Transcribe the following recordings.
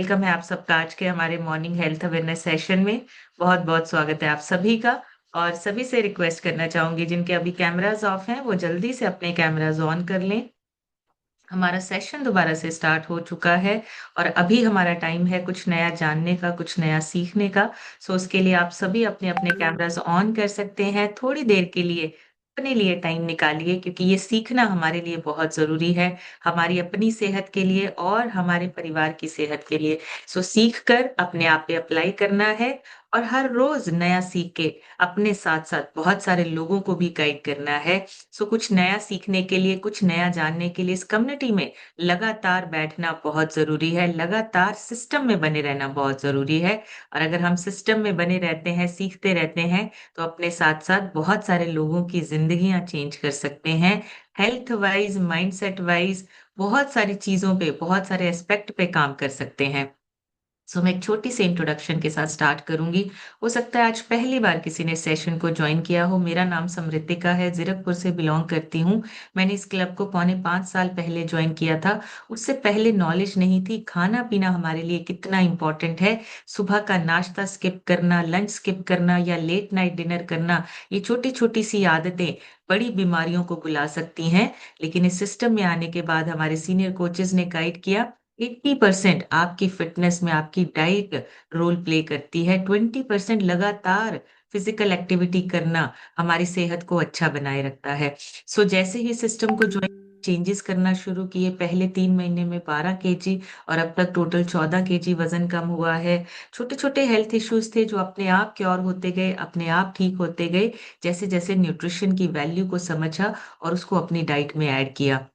Welcome है आप सबका आज के हमारे मॉर्निंग हेल्थ अवेयरनेस सेशन में। बहुत बहुत स्वागत है आप सभी का। और सभी से रिक्वेस्ट करना चाहूंगी जिनके अभी कैमरास ऑफ हैं वो जल्दी से अपने कैमरास ऑन कर लें। हमारा सेशन दोबारा से स्टार्ट हो चुका है और अभी हमारा टाइम है कुछ नया जानने का, कुछ नया सीखने का। सो उसके लिए आप सभी अपने अपने कैमरास ऑन कर सकते हैं। थोड़ी देर के लिए अपने लिए टाइम निकालिए क्योंकि ये सीखना हमारे लिए बहुत जरूरी है, हमारी अपनी सेहत के लिए और हमारे परिवार की सेहत के लिए। सो सीख कर अपने आप पे अप्लाई करना है और हर रोज नया सीख के अपने साथ साथ बहुत सारे लोगों को भी गाइड करना है। सो कुछ नया सीखने के लिए, कुछ नया जानने के लिए इस कम्युनिटी में लगातार बैठना बहुत जरूरी है, लगातार सिस्टम में बने रहना बहुत जरूरी है। और अगर हम सिस्टम में बने रहते हैं, सीखते रहते हैं, तो अपने साथ साथ बहुत सारे लोगों की जिंदगियां चेंज कर सकते हैं। हेल्थ वाइज, माइंडसेट वाइज, बहुत सारी चीजों पे, बहुत सारे एस्पेक्ट पे काम कर सकते हैं। सो मैं एक छोटी सी इंट्रोडक्शन के साथ स्टार्ट करूंगी। हो सकता है आज पहली बार किसी ने सेशन को ज्वाइन किया हो। मेरा नाम समृतिका है, जीरकपुर से बिलोंग करती हूँ। मैंने इस क्लब को 4.5 साल पहले ज्वाइन किया था। उससे पहले नॉलेज नहीं थी खाना पीना हमारे लिए कितना इंपॉर्टेंट है। सुबह का नाश्ता स्किप करना, लंच स्किप करना या लेट नाइट डिनर करना, ये छोटी छोटी सी आदतें बड़ी बीमारियों को बुला सकती हैं। लेकिन इस सिस्टम में आने के बाद हमारे सीनियर कोचेज ने गाइड किया। 80% आपकी फिटनेस में आपकी डाइट रोल प्ले करती है। 20% लगातार फिजिकल एक्टिविटी करना हमारी सेहत को अच्छा बनाए रखता है। सो जैसे ही सिस्टम को ज्वाइन चेंजेस करना शुरू किए, पहले 3 महीने में 12 kg और अब तक टोटल 14 kg वजन कम हुआ है। छोटे छोटे हेल्थ इश्यूज थे जो अपने आप क्योर होते गए, अपने आप ठीक होते गए, जैसे जैसे न्यूट्रिशन की वैल्यू को समझा और उसको अपनी डाइट में ऐड किया।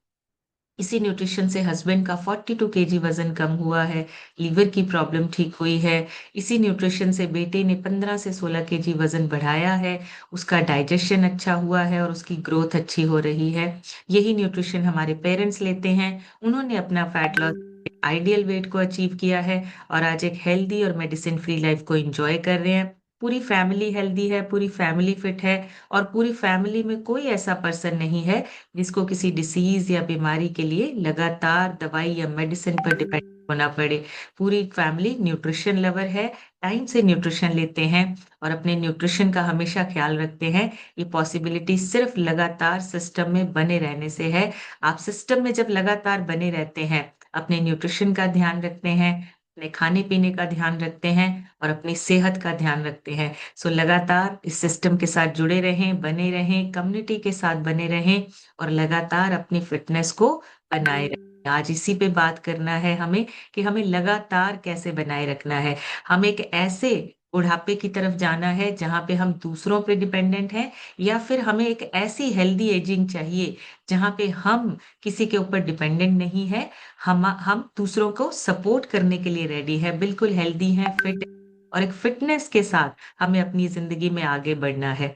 इसी न्यूट्रिशन से हस्बैंड का 42 kg वजन कम हुआ है, लीवर की प्रॉब्लम ठीक हुई है। इसी न्यूट्रिशन से बेटे ने 15 से 16 kg वजन बढ़ाया है, उसका डाइजेशन अच्छा हुआ है और उसकी ग्रोथ अच्छी हो रही है। यही न्यूट्रिशन हमारे पेरेंट्स लेते हैं, उन्होंने अपना फैट लॉस आइडियल वेट को अचीव किया है और आज एक हेल्दी और मेडिसिन फ्री लाइफ को एंजॉय कर रहे हैं। पूरी फैमिली हेल्दी है, पूरी फैमिली फिट है और पूरी फैमिली में कोई ऐसा पर्सन नहीं है जिसको किसी डिसीज या बीमारी के लिए लगातार दवाई या मेडिसिन पर डिपेंड होना पड़े। पूरी फैमिली न्यूट्रिशन लवर है, टाइम से न्यूट्रिशन लेते हैं और अपने न्यूट्रिशन का हमेशा ख्याल रखते हैं। ये पॉसिबिलिटी सिर्फ लगातार सिस्टम में बने रहने से है। आप सिस्टम में जब लगातार बने रहते हैं, अपने न्यूट्रिशन का ध्यान रखते हैं, अपने खाने पीने का ध्यान रखते हैं और अपनी सेहत का ध्यान रखते हैं, सो लगातार इस सिस्टम के साथ जुड़े रहें, बने रहें, कम्युनिटी के साथ बने रहें और लगातार अपनी फिटनेस को बनाए रखें। आज इसी पे बात करना है हमें कि हमें लगातार कैसे बनाए रखना है। हम एक ऐसे बुढ़ापे की तरफ जाना है जहां पे हम दूसरों पे डिपेंडेंट हैं, या फिर हमें एक ऐसी हेल्दी एजिंग चाहिए जहां पे हम किसी के ऊपर डिपेंडेंट नहीं है, हम दूसरों को सपोर्ट करने के लिए रेडी है, बिल्कुल हेल्दी है, फिट, और एक फिटनेस के साथ हमें अपनी जिंदगी में आगे बढ़ना है।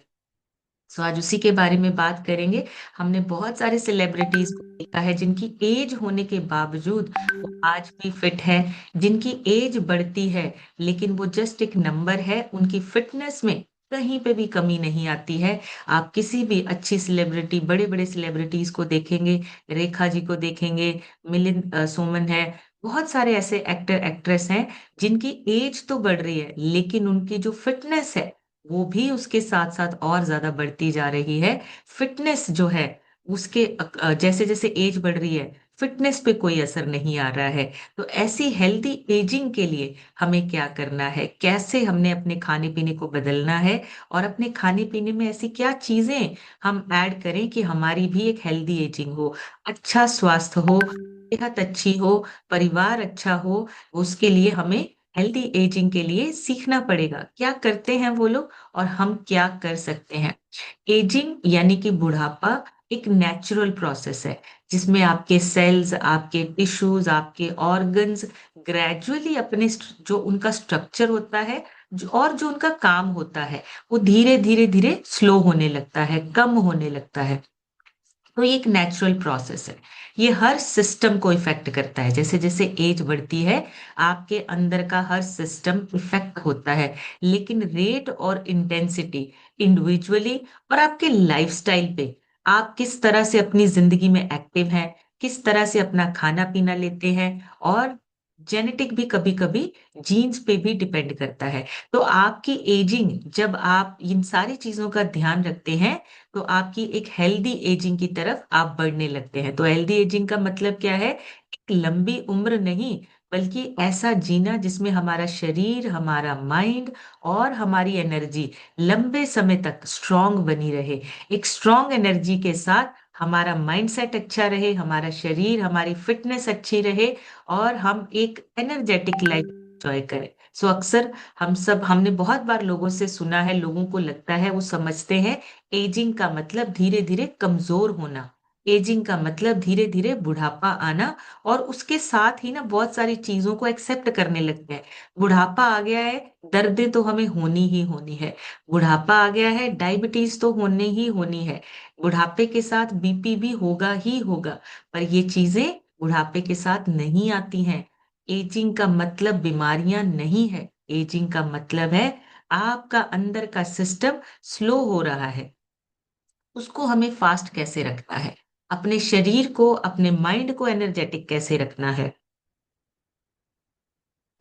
सो आज उसी के बारे में बात करेंगे। हमने बहुत सारे सेलिब्रिटीज को देखा है जिनकी एज होने के बावजूद वो आज भी फिट है, जिनकी एज बढ़ती है लेकिन वो जस्ट एक नंबर है, उनकी फिटनेस में कहीं पे भी कमी नहीं आती है। आप किसी भी अच्छी सेलिब्रिटी, बड़े बड़े सेलिब्रिटीज को देखेंगे, रेखा जी को देखेंगे, मिलिंद सोमन है, बहुत सारे ऐसे एक्टर एक्ट्रेस हैं जिनकी एज तो बढ़ रही है लेकिन उनकी जो फिटनेस है वो भी उसके साथ साथ और ज्यादा बढ़ती जा रही है। फिटनेस जो है उसके जैसे जैसे एज बढ़ रही है, फिटनेस पे कोई असर नहीं आ रहा है। तो ऐसी हेल्दी एजिंग के लिए हमें क्या करना है, कैसे हमने अपने खाने पीने को बदलना है और अपने खाने पीने में ऐसी क्या चीजें हम ऐड करें कि हमारी भी एक हेल्दी एजिंग हो, अच्छा स्वास्थ्य हो, सेहत अच्छी हो, परिवार अच्छा हो। उसके लिए हमें हेल्दी एजिंग के लिए सीखना पड़ेगा क्या करते हैं वो लोग और हम क्या कर सकते हैं। एजिंग यानी कि बुढ़ापा एक नेचुरल प्रोसेस है जिसमें आपके सेल्स, आपके टिश्यूज, आपके ऑर्गन्स ग्रेजुअली अपने जो उनका स्ट्रक्चर होता है, और जो उनका काम होता है, वो धीरे धीरे धीरे स्लो होने लगता है, कम होने लगता है। तो ये एक नेचुरल प्रोसेस है। ये हर सिस्टम को इफेक्ट करता है। जैसे जैसे एज बढ़ती है आपके अंदर का हर सिस्टम इफेक्ट होता है, लेकिन रेट और इंटेंसिटी इंडिविजुअली और आपके लाइफस्टाइल पे, आप किस तरह से अपनी जिंदगी में एक्टिव हैं, किस तरह से अपना खाना पीना लेते हैं और जेनेटिक भी कभी कभी जीन्स पे भी डिपेंड करता है। तो आपकी एजिंग, जब आप इन सारी चीजों का ध्यान रखते हैं, तो आपकी एक हेल्दी एजिंग की तरफ आप बढ़ने लगते हैं। तो हेल्दी एजिंग का मतलब क्या है? एक लंबी उम्र नहीं, बल्कि ऐसा जीना जिसमें हमारा शरीर, हमारा माइंड और हमारी एनर्जी लंबे समय तक स्ट्रांग बनी रहे। एक स्ट्रांग एनर्जी के साथ हमारा माइंडसेट अच्छा रहे, हमारा शरीर, हमारी फिटनेस अच्छी रहे, और हम एक एनर्जेटिक लाइफ एंजॉय करें। सो अक्सर हमने बहुत बार लोगों से सुना है, लोगों को लगता है, वो समझते हैं एजिंग का मतलब धीरे धीरे कमजोर होना, एजिंग का मतलब धीरे धीरे बुढ़ापा आना, और उसके साथ ही ना बहुत सारी चीजों को एक्सेप्ट करने लगते हैं। बुढ़ापा आ गया है, दर्दें तो हमें होनी ही होनी है। बुढ़ापा आ गया है, डायबिटीज तो होने ही होनी है। बुढ़ापे के साथ बीपी भी होगा ही होगा। पर ये चीजें बुढ़ापे के साथ नहीं आती हैं। एजिंग का मतलब बीमारियां नहीं है। एजिंग का मतलब है आपका अंदर का सिस्टम स्लो हो रहा है। उसको हमें फास्ट कैसे रखना है, अपने शरीर को, अपने माइंड को एनर्जेटिक कैसे रखना है।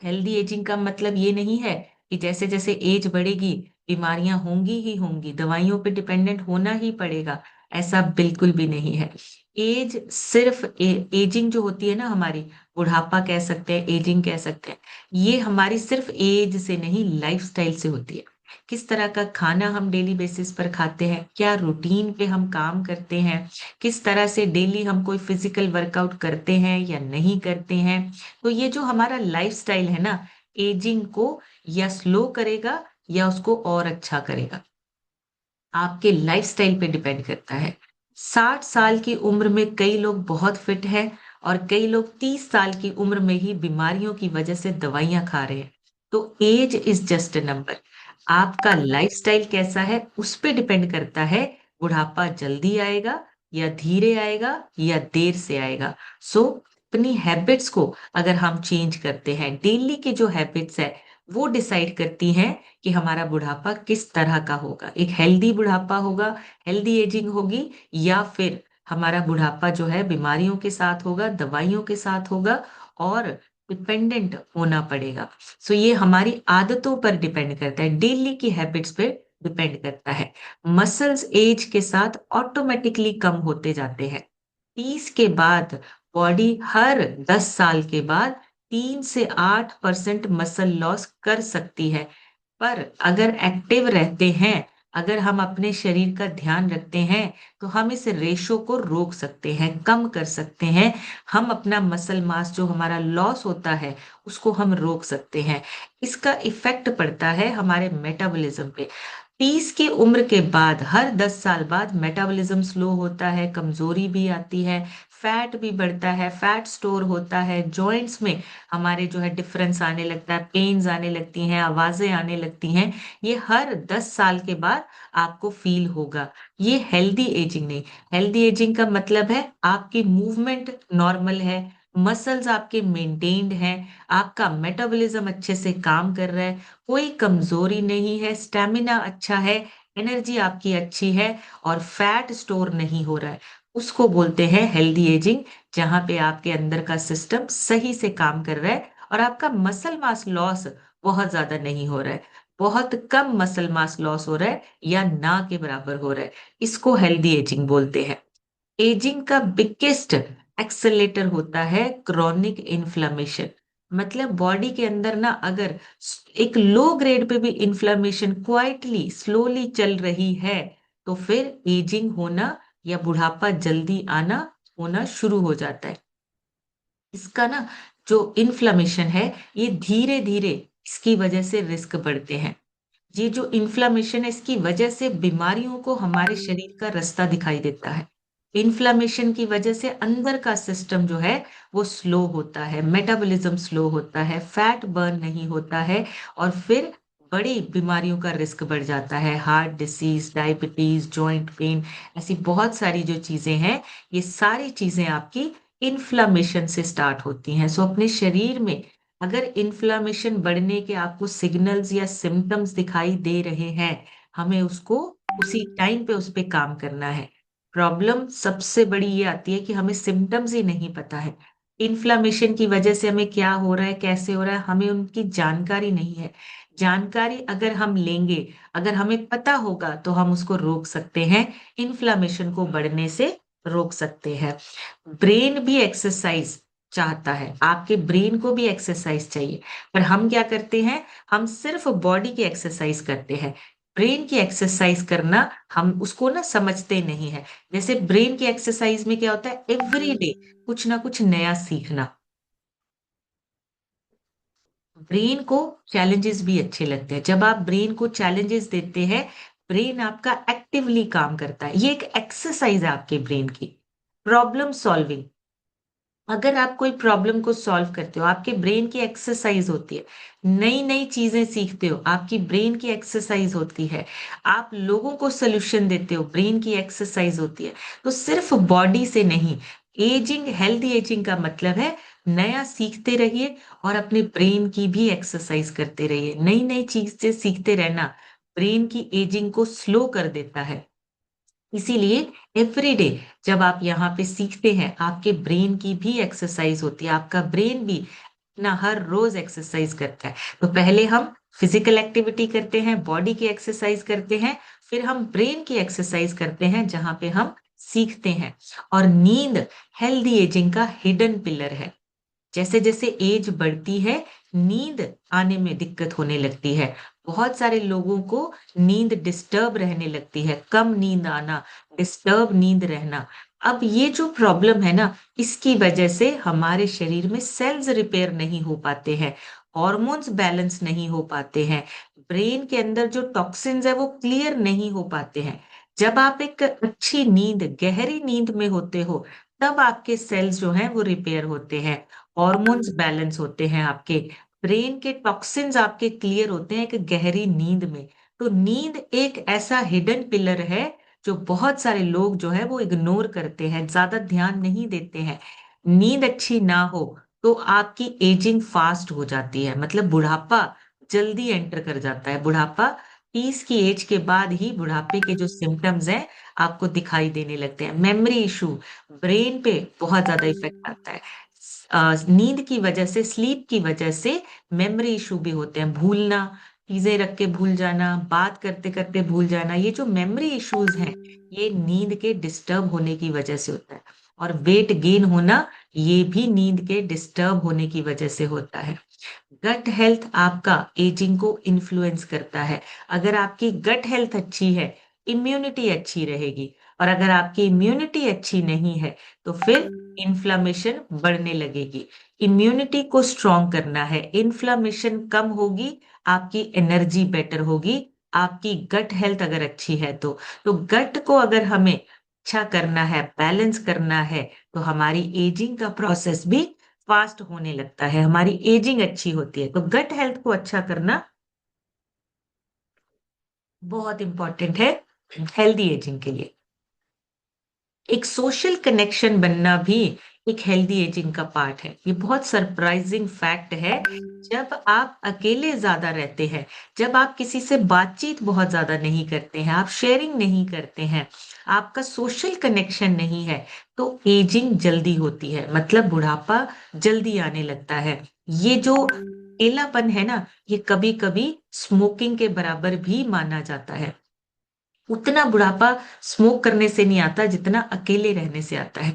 हेल्दी एजिंग का मतलब ये नहीं है कि जैसे जैसे एज बढ़ेगी बीमारियां होंगी ही होंगी, दवाइयों पे डिपेंडेंट होना ही पड़ेगा। ऐसा बिल्कुल भी नहीं है। एज सिर्फ एजिंग जो होती है ना हमारी, बुढ़ापा कह सकते हैं, एजिंग कह सकते हैं, ये हमारी सिर्फ एज से नहीं, लाइफस्टाइल से होती है। किस तरह का खाना हम डेली बेसिस पर खाते हैं, क्या रूटीन पे हम काम करते हैं, किस तरह से डेली हम कोई फिजिकल वर्कआउट करते हैं या नहीं करते हैं। तो ये जो हमारा लाइफस्टाइल है ना, एजिंग को या स्लो करेगा या उसको और अच्छा करेगा। आपके लाइफस्टाइल पे डिपेंड करता है। 60 साल की उम्र में कई लोग बहुत फिट हैं, और कई लोग 30 साल की उम्र में ही बीमारियों की वजह से दवाइयां खा रहे हैं। तो age is just a number. आपका लाइफस्टाइल कैसा है उस पे डिपेंड करता है बुढ़ापा जल्दी आएगा या धीरे आएगा या देर से आएगा। सो अपनी हैबिट्स को अगर हम चेंज करते हैं, डेली की जो हैबिट्स है वो डिसाइड करती हैं कि हमारा बुढ़ापा किस तरह का होगा। एक हेल्दी बुढ़ापा होगा, हेल्दी एजिंग होगी, या फिर हमारा बुढ़ापा जो है बीमारियों के साथ होगा, दवाइयों के साथ होगा, और डिपेंडेंट होना पड़ेगा। सो ये हमारी आदतों पर डिपेंड करता है, डेली की हैबिट्स पे डिपेंड करता है। मसल्स एज के साथ ऑटोमेटिकली कम होते जाते हैं। 30 के बाद बॉडी हर 10 साल के बाद 3 से 8% मसल लॉस कर सकती है। पर अगर एक्टिव रहते हैं, अगर हम अपने शरीर का ध्यान रखते हैं, तो हम इस रेशो को रोक सकते हैं, कम कर सकते हैं। हम अपना मसल मास जो हमारा लॉस होता है उसको हम रोक सकते हैं। इसका इफेक्ट पड़ता है हमारे मेटाबॉलिज्म पे। 30 की उम्र के बाद हर 10 साल बाद मेटाबॉलिज्म स्लो होता है, कमजोरी भी आती है, फैट भी बढ़ता है, फैट स्टोर होता है, जॉइंट्स में हमारे जो है डिफरेंस आने लगता है, पेन्स आने लगती हैं, आवाजें आने लगती हैं। ये हर 10 साल के बाद आपको फील होगा। ये हेल्दी एजिंग नहीं। हेल्दी एजिंग का मतलब है आपकी मूवमेंट नॉर्मल है, मसल्स आपके मेंटेन्ड हैं, आपका मेटाबॉलिज्म अच्छे से काम कर रहा है, कोई कमजोरी नहीं है, स्टेमिना अच्छा है, एनर्जी आपकी अच्छी है, और फैट स्टोर नहीं हो रहा है। उसको बोलते हैं हेल्दी एजिंग, जहां पे आपके अंदर का सिस्टम सही से काम कर रहा है और आपका मसल मास लॉस बहुत ज्यादा नहीं हो रहा है, बहुत कम मसल मास लॉस हो रहा है या ना के बराबर हो रहा है। इसको हेल्दी एजिंग बोलते हैं। एजिंग का बिगेस्ट एक्सेलेटर होता है क्रॉनिक इन्फ्लामेशन। मतलब बॉडी के अंदर ना अगर एक लो ग्रेड पे भी इन्फ्लामेशन क्वाइटली स्लोली चल रही है, तो फिर एजिंग होना या बुढ़ापा जल्दी आना होना शुरू हो जाता है। इसका ना जो इन्फ्लामेशन है, ये धीरे धीरे इसकी वजह से रिस्क बढ़ते हैं। ये जो इन्फ्लामेशन है इसकी वजह से बीमारियों को हमारे शरीर का रास्ता दिखाई देता है। इन्फ्लामेशन की वजह से अंदर का सिस्टम जो है वो स्लो होता है, मेटाबॉलिज्म स्लो होता है, फैट बर्न नहीं होता है, और फिर बड़ी बीमारियों का रिस्क बढ़ जाता है, heart disease, diabetes, joint pain, ऐसी बहुत सारी जो चीजें हैं, ये सारी चीजें आपकी इन्फ्लामेशन से स्टार्ट होती हैं। सो अपने शरीर में अगर इन्फ्लामेशन बढ़ने के आपको सिग्नल्स या सिम्टम्स दिखाई दे रहे हैं, हमें उसको उसी टाइम पे उस पे काम करना है। प्रॉब्लम सबसे बड़ी ये आती है कि हमें सिम्टम्स ही नहीं पता है। इन्फ्लामेशन की वजह से हमें क्या हो रहा है, कैसे हो रहा है, हमें उनकी जानकारी नहीं है। जानकारी अगर हम लेंगे, अगर हमें पता होगा, तो हम उसको रोक सकते हैं, इन्फ्लामेशन को बढ़ने से रोक सकते हैं। ब्रेन भी एक्सरसाइज चाहता है, आपके ब्रेन को भी एक्सरसाइज चाहिए। पर हम क्या करते हैं, हम सिर्फ बॉडी की एक्सरसाइज करते हैं। ब्रेन की एक्सरसाइज करना हम उसको ना समझते नहीं है। जैसे ब्रेन की एक्सरसाइज में क्या होता है, एवरी डे कुछ ना कुछ नया सीखना। ब्रेन को चैलेंजेस भी अच्छे लगते हैं। जब आप ब्रेन को चैलेंजेस देते हैं, ब्रेन आपका एक्टिवली काम करता है। ये एक एक्सरसाइज है आपके ब्रेन की। प्रॉब्लम सॉल्विंग, अगर आप कोई प्रॉब्लम को सॉल्व करते हो, आपके ब्रेन की एक्सरसाइज होती है। नई नई चीजें सीखते हो, आपकी ब्रेन की एक्सरसाइज होती है। आप लोगों को सोल्यूशन देते हो, ब्रेन की एक्सरसाइज होती है। तो सिर्फ बॉडी से नहीं, एजिंग, हेल्दी एजिंग का मतलब है नया सीखते रहिए और अपने ब्रेन की भी एक्सरसाइज करते रहिए। नई नई चीजें सीखते रहना ब्रेन की एजिंग को स्लो कर देता है। इसीलिए एवरी डे जब आप यहाँ पे सीखते हैं, आपके ब्रेन की भी एक्सरसाइज होती है। आपका ब्रेन भी ना हर रोज एक्सरसाइज करता है। तो पहले हम फिजिकल एक्टिविटी करते हैं, बॉडी की एक्सरसाइज करते हैं, फिर हम ब्रेन की एक्सरसाइज करते हैं जहां पे हम सीखते हैं। और नींद हेल्दी एजिंग का हिडन पिलर है। जैसे जैसे एज बढ़ती है, नींद आने में दिक्कत होने लगती है। बहुत सारे लोगों को नींद डिस्टर्ब रहने लगती है, कम नींद आना, डिस्टर्ब नींद रहना। अब ये जो प्रॉब्लम है ना, इसकी वजह से हमारे शरीर में सेल्स रिपेयर नहीं हो पाते हैं, हॉर्मोन्स बैलेंस नहीं हो पाते हैं, ब्रेन के अंदर जो टॉक्सिन्स है वो क्लियर नहीं हो पाते हैं। जब आप एक अच्छी नींद, गहरी नींद में होते हो, तब आपके सेल्स जो हैं वो रिपेयर होते हैं, हॉर्मोन्स बैलेंस होते हैं, आपके ब्रेन के टॉक्सिन्स आपके क्लियर होते हैं एक गहरी नींद में। तो नींद एक ऐसा हिडन पिलर है जो बहुत सारे लोग जो है वो इग्नोर करते हैं, ज्यादा ध्यान नहीं देते हैं। नींद अच्छी ना हो तो आपकी एजिंग फास्ट हो जाती है, मतलब बुढ़ापा जल्दी एंटर कर जाता है। बुढ़ापा 30 की एज के बाद ही बुढ़ापे के जो सिम्टम्स हैं आपको दिखाई देने लगते हैं। मेमोरी इशू, ब्रेन पे बहुत ज्यादा इफेक्ट आता है। नींद की वजह से, स्लीप की वजह से मेमोरी इशू भी होते हैं, भूलना, चीजें रख के भूल जाना, बात करते करते भूल जाना। ये जो मेमोरी इश्यूज हैं, ये नींद के डिस्टर्ब होने की वजह से होता है। और वेट गेन होना, ये भी नींद के डिस्टर्ब होने की वजह से होता है। गट हेल्थ आपका एजिंग को इन्फ्लुएंस करता है। अगर आपकी गट हेल्थ अच्छी है, इम्यूनिटी अच्छी रहेगी। और अगर आपकी इम्यूनिटी अच्छी नहीं है, तो फिर इन्फ्लामेशन बढ़ने लगेगी। इम्यूनिटी को स्ट्रॉन्ग करना है, इन्फ्लामेशन कम होगी, आपकी एनर्जी बेटर होगी, आपकी गट हेल्थ अगर अच्छी है तो गट को अगर हमें अच्छा करना है, बैलेंस करना है, तो हमारी एजिंग का प्रोसेस भी फास्ट होने लगता है, हमारी एजिंग अच्छी होती है। तो गट हेल्थ को अच्छा करना बहुत इंपॉर्टेंट है हेल्दी एजिंग के लिए। एक सोशल कनेक्शन बनना भी एक हेल्दी एजिंग का पार्ट है। ये बहुत सरप्राइजिंग फैक्ट है। जब आप अकेले ज्यादा रहते हैं, जब आप किसी से बातचीत बहुत ज्यादा नहीं करते हैं, आप शेयरिंग नहीं करते हैं, आपका सोशल कनेक्शन नहीं है, तो एजिंग जल्दी होती है, मतलब बुढ़ापा जल्दी आने लगता है। ये जो अकेलापन है ना, ये कभी कभी स्मोकिंग के बराबर भी माना जाता है। उतना बुढ़ापा स्मोक करने से नहीं आता जितना अकेले रहने से आता है।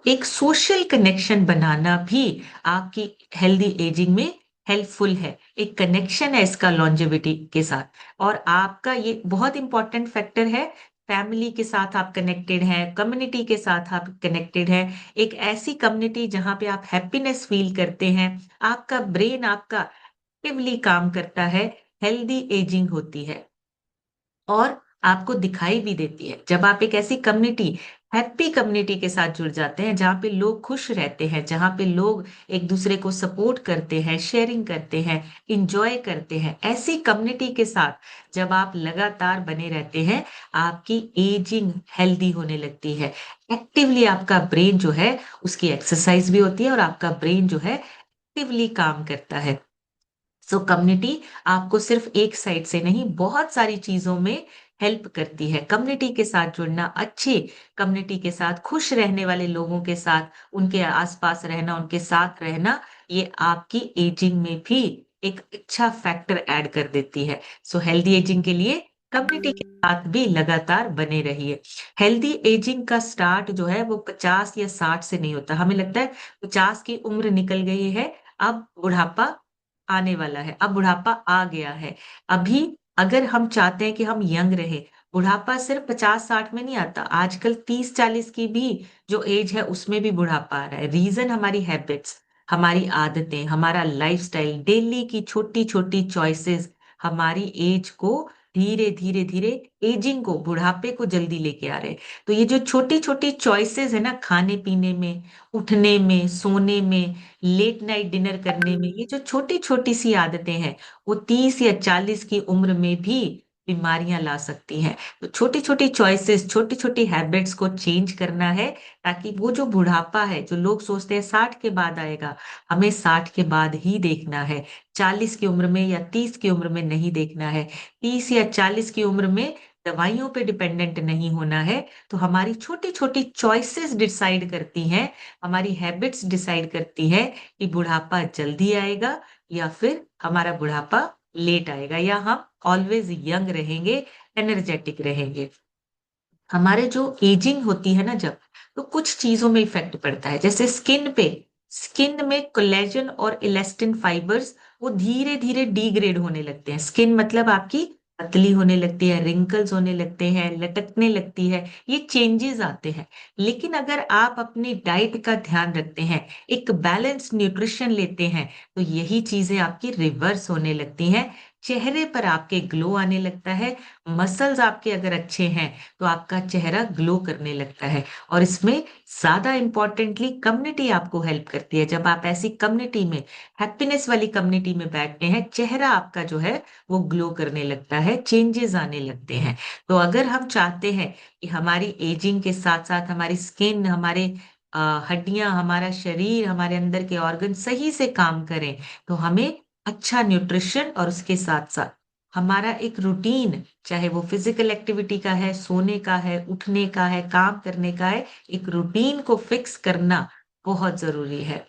एक सोशल कनेक्शन बनाना भी आपकी हेल्दी एजिंग में हेल्पफुल है। एक कनेक्शन है इसका लॉन्जेविटी के साथ। और आपका ये बहुत इंपॉर्टेंट फैक्टर है, फैमिली के साथ आप कनेक्टेड हैं, कम्युनिटी के साथ आप कनेक्टेड हैं। एक ऐसी कम्युनिटी जहां पे आप हैप्पीनेस फील करते हैं, आपका ब्रेन आपका एक्टिवली काम करता है, हेल्दी एजिंग होती है। और आपको दिखाई भी देती है जब आप एक ऐसी कम्युनिटी, हैप्पी कम्युनिटी के साथ जुड़ जाते हैं, जहाँ पे लोग खुश रहते हैं, जहाँ पे लोग एक दूसरे को सपोर्ट करते हैं, शेयरिंग करते हैं, इंजॉय करते हैं। ऐसी कम्युनिटी के साथ जब आप लगातार बने रहते हैं, आपकी एजिंग हेल्दी होने लगती है। एक्टिवली आपका ब्रेन जो है उसकी एक्सरसाइज भी होती है और आपका ब्रेन जो है एक्टिवली काम करता है। सो कम्युनिटी आपको सिर्फ एक साइड से नहीं, बहुत सारी चीजों में हेल्प करती है। कम्युनिटी के साथ जुड़ना, अच्छे कम्युनिटी के साथ, खुश रहने वाले लोगों के साथ, उनके आसपास रहना, उनके साथ रहना, ये आपकी एजिंग में भी एक अच्छा फैक्टर ऐड कर देती है। सो हेल्दी एजिंग के लिए कम्युनिटी के साथ भी लगातार बने रहिए। हेल्दी एजिंग का स्टार्ट जो है वो 50 या 60 से नहीं होता। हमें लगता है 50 की उम्र निकल गई है, अब बुढ़ापा आने वाला है, अब बुढ़ापा आ गया है। अभी अगर हम चाहते हैं कि हम यंग रहे, बुढ़ापा सिर्फ 50-60 में नहीं आता, आजकल 30-40 की भी जो एज है उसमें भी बुढ़ापा आ रहा है। रीजन हमारी हैबिट्स, हमारी आदतें, हमारा लाइफस्टाइल, डेली की छोटी छोटी चॉइसेस हमारी एज को धीरे धीरे धीरे, एजिंग को, बुढ़ापे को जल्दी लेके आ रहे हैं। तो ये जो छोटी छोटी चॉइसेस है ना, खाने पीने में, उठने में, सोने में, लेट नाइट डिनर करने में, ये जो छोटी छोटी सी आदतें हैं, वो 30 या 40 की उम्र में भी बीमारियां ला सकती हैं। तो छोटी छोटी चॉइसेस, छोटी छोटी हैबिट्स को चेंज करना है, ताकि वो जो बुढ़ापा है, जो लोग सोचते हैं 60 के बाद आएगा, हमें 60 के बाद ही देखना है। 40 की उम्र में या 30 की उम्र में नहीं देखना है। 30 या 40 की उम्र में दवाइयों पे डिपेंडेंट नहीं होना है। तो हमारी छोटी छोटी चॉइसेस डिसाइड करती हैं, हमारी हैबिट्स डिसाइड करती है कि बुढ़ापा जल्दी आएगा या फिर हमारा बुढ़ापा लेट आएगा, या हम ऑलवेज यंग रहेंगे, एनर्जेटिक रहेंगे। हमारे जो एजिंग होती है ना जब, तो कुछ चीजों में इफेक्ट पड़ता है, जैसे स्किन पे। स्किन में कोलेजन और इलास्टिन फाइबर्स वो धीरे धीरे डिग्रेड होने लगते हैं। स्किन मतलब आपकी पतली होने लगती है, रिंकल्स होने लगते हैं, लटकने लगती है, ये चेंजेस आते हैं। लेकिन अगर आप अपनी डाइट का ध्यान रखते हैं, एक बैलेंस न्यूट्रिशन लेते हैं, तो यही चीजें आपकी रिवर्स होने लगती हैं। चेहरे पर आपके ग्लो आने लगता है। मसल्स आपके अगर अच्छे हैं तो आपका चेहरा ग्लो करने लगता है। और इसमें ज्यादा इंपॉर्टेंटली कम्युनिटी आपको हेल्प करती है। जब आप ऐसी कम्युनिटी में, हैप्पीनेस वाली कम्युनिटी में बैठते हैं, चेहरा आपका जो है वो ग्लो करने लगता है, चेंजेस आने लगते हैं। तो अगर हम चाहते हैं कि हमारी एजिंग के साथ साथ हमारी स्किन, हमारे हड्डियां, हमारा शरीर, हमारे अंदर के ऑर्गन सही से काम करें, तो हमें अच्छा न्यूट्रिशन और उसके साथ साथ हमारा एक रूटीन, चाहे वो फिजिकल एक्टिविटी का है, सोने का है, उठने का है, काम करने का है, एक रूटीन को फिक्स करना बहुत जरूरी है।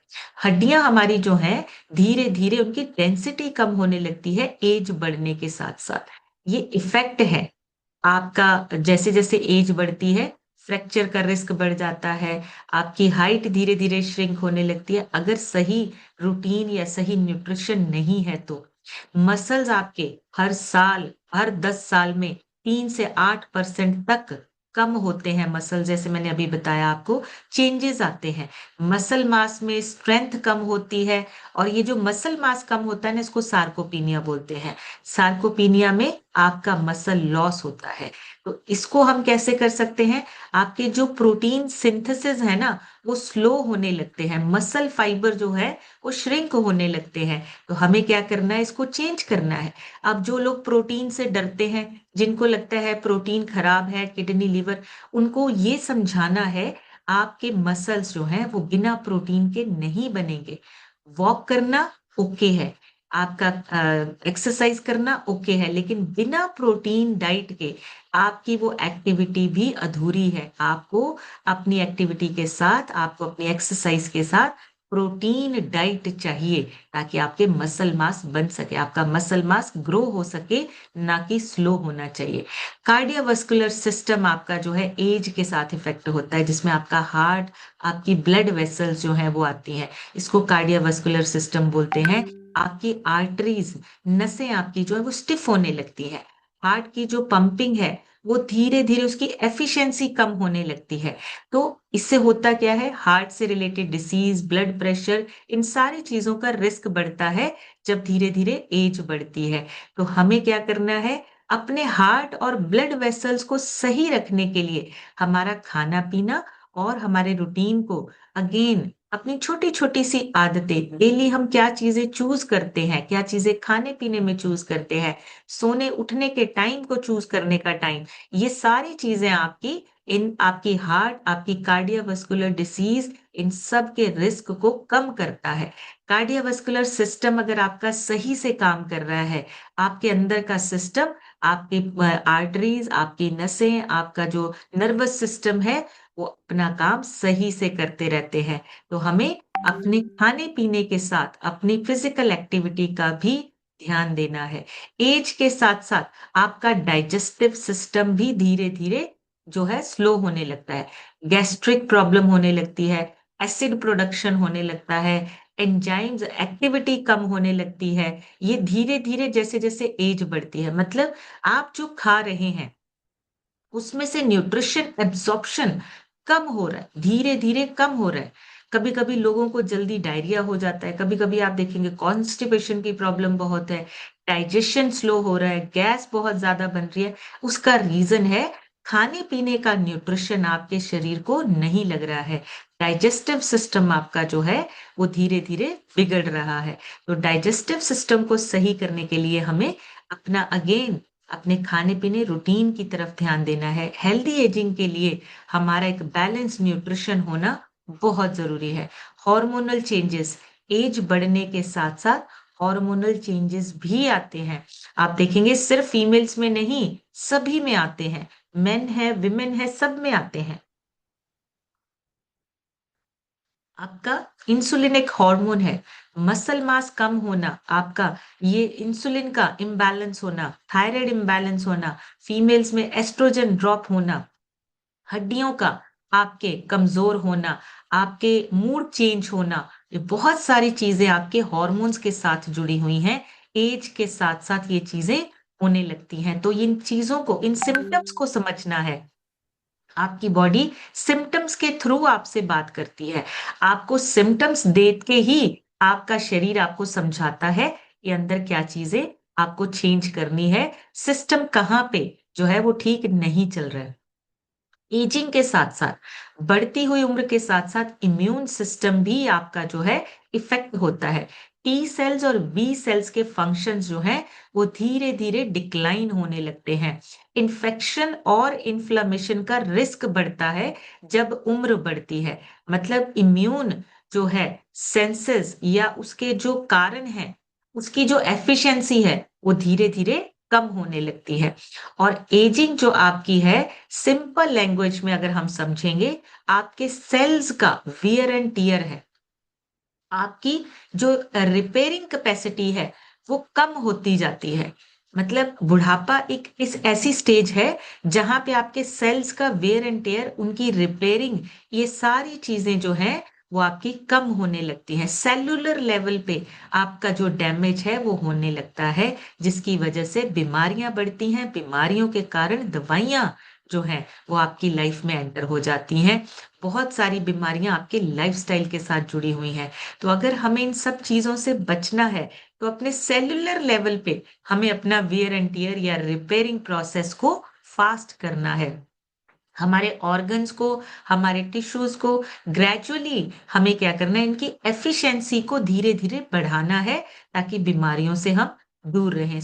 हड्डियां हमारी जो है, धीरे धीरे उनकी डेंसिटी कम होने लगती है एज बढ़ने के साथ साथ। ये इफेक्ट है आपका। जैसे जैसे एज बढ़ती है, फ्रैक्चर का रिस्क बढ़ जाता है, आपकी हाइट धीरे धीरे श्रिंक होने लगती है, अगर सही रूटीन या सही न्यूट्रिशन नहीं है तो। मसल्स आपके हर साल, हर 10 साल में 3 से 8% तक कम होते हैं मसल, जैसे मैंने अभी बताया आपको, चेंजेस आते हैं। मसल मास में स्ट्रेंथ कम होती है। और ये जो मसल मास कम होता है ना, इसको सार्कोपीनिया बोलते हैं। सार्कोपीनिया में आपका मसल लॉस होता है। तो इसको हम कैसे कर सकते हैं? आपके जो प्रोटीन सिंथेसिस है ना, वो स्लो होने लगते हैं, मसल फाइबर जो है वो श्रिंक होने लगते हैं। तो हमें क्या करना है? इसको चेंज करना है। अब जो लोग प्रोटीन से डरते हैं, जिनको लगता है प्रोटीन खराब है, किडनी लिवर, उनको ये समझाना है, आपके मसल्स जो हैं वो बिना प्रोटीन के नहीं बनेंगे। वॉक करना ओके है, आपका एक्सरसाइज करना ओके है, लेकिन बिना प्रोटीन डाइट के आपकी वो एक्टिविटी भी अधूरी है। आपको अपनी एक्टिविटी के साथ, आपको अपनी एक्सरसाइज के साथ प्रोटीन डाइट चाहिए, ताकि आपके मसल मास बन सके, आपका मसल मास ग्रो हो सके, ना कि स्लो होना चाहिए। कार्डियोवास्कुलर सिस्टम आपका जो है एज के साथ इफेक्ट होता है, जिसमें आपका हार्ट, आपकी ब्लड वेसल्स जो है वो आती हैं, इसको कार्डियोवास्कुलर सिस्टम बोलते हैं। आपकी आर्टरीज, नसें आपकी जो है वो स्टिफ होने लगती है। हार्ट की जो पंपिंग है वो धीरे धीरे उसकी एफिशिएंसी कम होने लगती है। तो इससे होता क्या है? हार्ट से रिलेटेड डिसीज, ब्लड प्रेशर, इन सारी चीजों का रिस्क बढ़ता है जब धीरे धीरे एज बढ़ती है। तो हमें क्या करना है? अपने हार्ट और ब्लड वेसल्स को सही रखने के लिए हमारा खाना पीना और हमारे रूटीन को, अगेन अपनी छोटी छोटी सी आदतें, डेली हम क्या चीजें चूज करते हैं, क्या चीजें खाने पीने में चूज करते हैं, सोने उठने के टाइम को चूज करने का टाइम, ये सारी चीजें आपकी इन आपकी हार्ट, आपकी कार्डियोवास्कुलर डिसीज, इन सब के रिस्क को कम करता है। कार्डियोवास्कुलर सिस्टम अगर आपका सही से काम कर रहा है, आपके अंदर का सिस्टम, आपकी आर्टरीज, आपकी नसें, आपका जो नर्वस सिस्टम है, वो अपना काम सही से करते रहते हैं। तो हमें अपने खाने पीने के साथ अपनी फिजिकल एक्टिविटी का भी ध्यान देना है। एज के साथ साथ आपका डाइजेस्टिव सिस्टम भी धीरे धीरे जो है स्लो होने लगता है। गैस्ट्रिक प्रॉब्लम होने लगती है, एसिड प्रोडक्शन होने लगता है, एंजाइम्स एक्टिविटी कम होने लगती है। ये धीरे धीरे जैसे जैसे एज बढ़ती है, मतलब आप जो खा रहे हैं उसमें से न्यूट्रिशन एब्जॉर्प्शन कम हो रहा है, धीरे धीरे कम हो रहा है। कभी कभी लोगों को जल्दी डायरिया हो जाता है, कभी कभी आप देखेंगे कॉन्स्टिपेशन की प्रॉब्लम बहुत है, डाइजेशन स्लो हो रहा है, गैस बहुत ज्यादा बन रही है। उसका रीजन है खाने पीने का न्यूट्रिशन आपके शरीर को नहीं लग रहा है। डाइजेस्टिव सिस्टम आपका जो है वो धीरे धीरे बिगड़ रहा है। तो डाइजेस्टिव सिस्टम को सही करने के लिए हमें अपना अगेन अपने खाने पीने रूटीन की तरफ ध्यान देना है। हेल्दी एजिंग के लिए हमारा एक बैलेंस न्यूट्रिशन होना बहुत जरूरी है। हार्मोनल चेंजेस, एज बढ़ने के साथ साथ हार्मोनल चेंजेस भी आते हैं। आप देखेंगे सिर्फ फीमेल्स में नहीं, सभी में आते हैं। मेन है, विमेन है, सब में आते हैं। आपका इंसुलिन एक हार्मोन है। मसल मास कम होना, आपका ये इंसुलिन का इम्बैलेंस होना, थायराइड इम्बैलेंस होना, फीमेल्स में एस्ट्रोजन ड्रॉप होना, हड्डियों का आपके कमजोर होना, आपके मूड चेंज होना, ये बहुत सारी चीजें आपके हॉर्मोन्स के साथ जुड़ी हुई हैं। एज के साथ साथ ये चीजें होने लगती हैं। तो इन चीजों को, इन सिम्टम्स को समझना है। आपकी बॉडी सिम्टम्स के थ्रू आपसे बात करती है। आपको सिम्टम्स देख के ही आपका शरीर आपको समझाता है कि अंदर क्या चीजें आपको चेंज करनी है, सिस्टम कहाँ पे जो है वो ठीक नहीं चल रहा है। एजिंग के साथ साथ, बढ़ती हुई उम्र के साथ साथ इम्यून सिस्टम भी आपका जो है इफेक्ट होता है। टी सेल्स और बी सेल्स के फंक्शंस जो हैं वो धीरे धीरे डिक्लाइन होने लगते हैं। इन्फेक्शन और इन्फ्लेमेशन का रिस्क बढ़ता है जब उम्र बढ़ती है। मतलब इम्यून जो है सेंसेस या उसके जो कारण है, उसकी जो एफिशिएंसी है वो धीरे धीरे कम होने लगती है। और एजिंग जो आपकी है, सिंपल लैंग्वेज में अगर हम समझेंगे, आपके सेल्स का वियर एंड टीयर है। आपकी जो रिपेयरिंग कैपेसिटी है वो कम होती जाती है। मतलब बुढ़ापा एक इस ऐसी स्टेज है जहां पे आपके सेल्स का वेयर एंड टेयर, उनकी रिपेयरिंग, ये सारी चीजें जो है वो आपकी कम होने लगती हैं। सेलुलर लेवल पे आपका जो डैमेज है वो होने लगता है, जिसकी वजह से बीमारियां बढ़ती हैं। बीमारियों के कारण दवाइयां जो हैं वो आपकी लाइफ में एंटर हो जाती हैं। बहुत सारी बीमारियां आपके लाइफस्टाइल के साथ जुड़ी हुई हैं। तो अगर हमें इन सब चीजों से बचना है तो अपने सेल्युलर लेवल पे हमें अपना वियर एंड टीयर या रिपेयरिंग प्रोसेस को फास्ट करना है। हमारे ऑर्गन्स को, हमारे टिश्यूज को ग्रेजुअली हमें क्या करना है, इनकी एफिशिएंसी को धीरे धीरे बढ़ाना है ताकि बीमारियों से हम दूर रहें।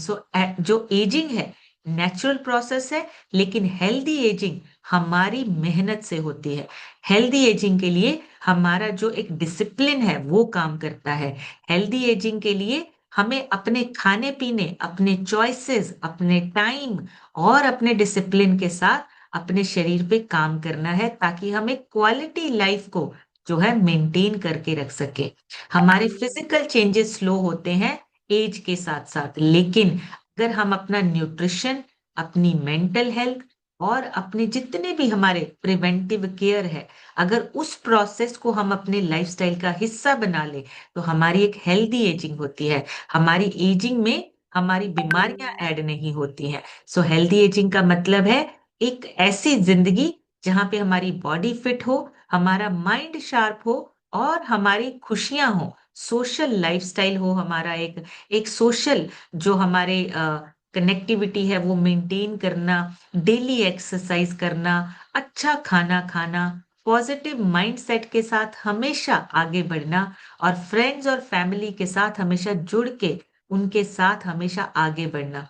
जो एजिंग है नेचुरल प्रोसेस है, लेकिन हेल्दी एजिंग हमारी मेहनत से होती है। हेल्दी एजिंग के लिए हमारा जो एक डिसिप्लिन है वो काम करता है। हेल्दी एजिंग के लिए हमें अपने खाने पीने, अपने चॉइसेस, अपने टाइम और अपने डिसिप्लिन के साथ अपने शरीर पे काम करना है ताकि हम एक क्वालिटी लाइफ को जो है मेंटेन करके रख सके। हमारे फिजिकल चेंजेस स्लो होते हैं एज के साथ साथ, लेकिन अगर हम अपना न्यूट्रिशन, अपनी मेंटल हेल्थ और अपने जितने भी हमारे प्रिवेंटिव केयर है, अगर उस प्रोसेस को हम अपने लाइफस्टाइल का हिस्सा बना ले तो हमारी एक हेल्दी एजिंग होती है। हमारी एजिंग में हमारी बीमारियां ऐड नहीं होती हैं। सो हेल्दी एजिंग का मतलब है एक ऐसी जिंदगी जहां पे हमारी बॉडी फिट हो, हमारा माइंड शार्प हो और हमारी खुशियां हो, सोशल लाइफस्टाइल हो हमारा, एक एक सोशल जो हमारे कनेक्टिविटी है वो मेंटेन करना, डेली एक्सरसाइज करना, अच्छा खाना खाना, पॉजिटिव माइंडसेट के साथ हमेशा आगे बढ़ना और फ्रेंड्स और फैमिली के साथ हमेशा जुड़ के उनके साथ हमेशा आगे बढ़ना।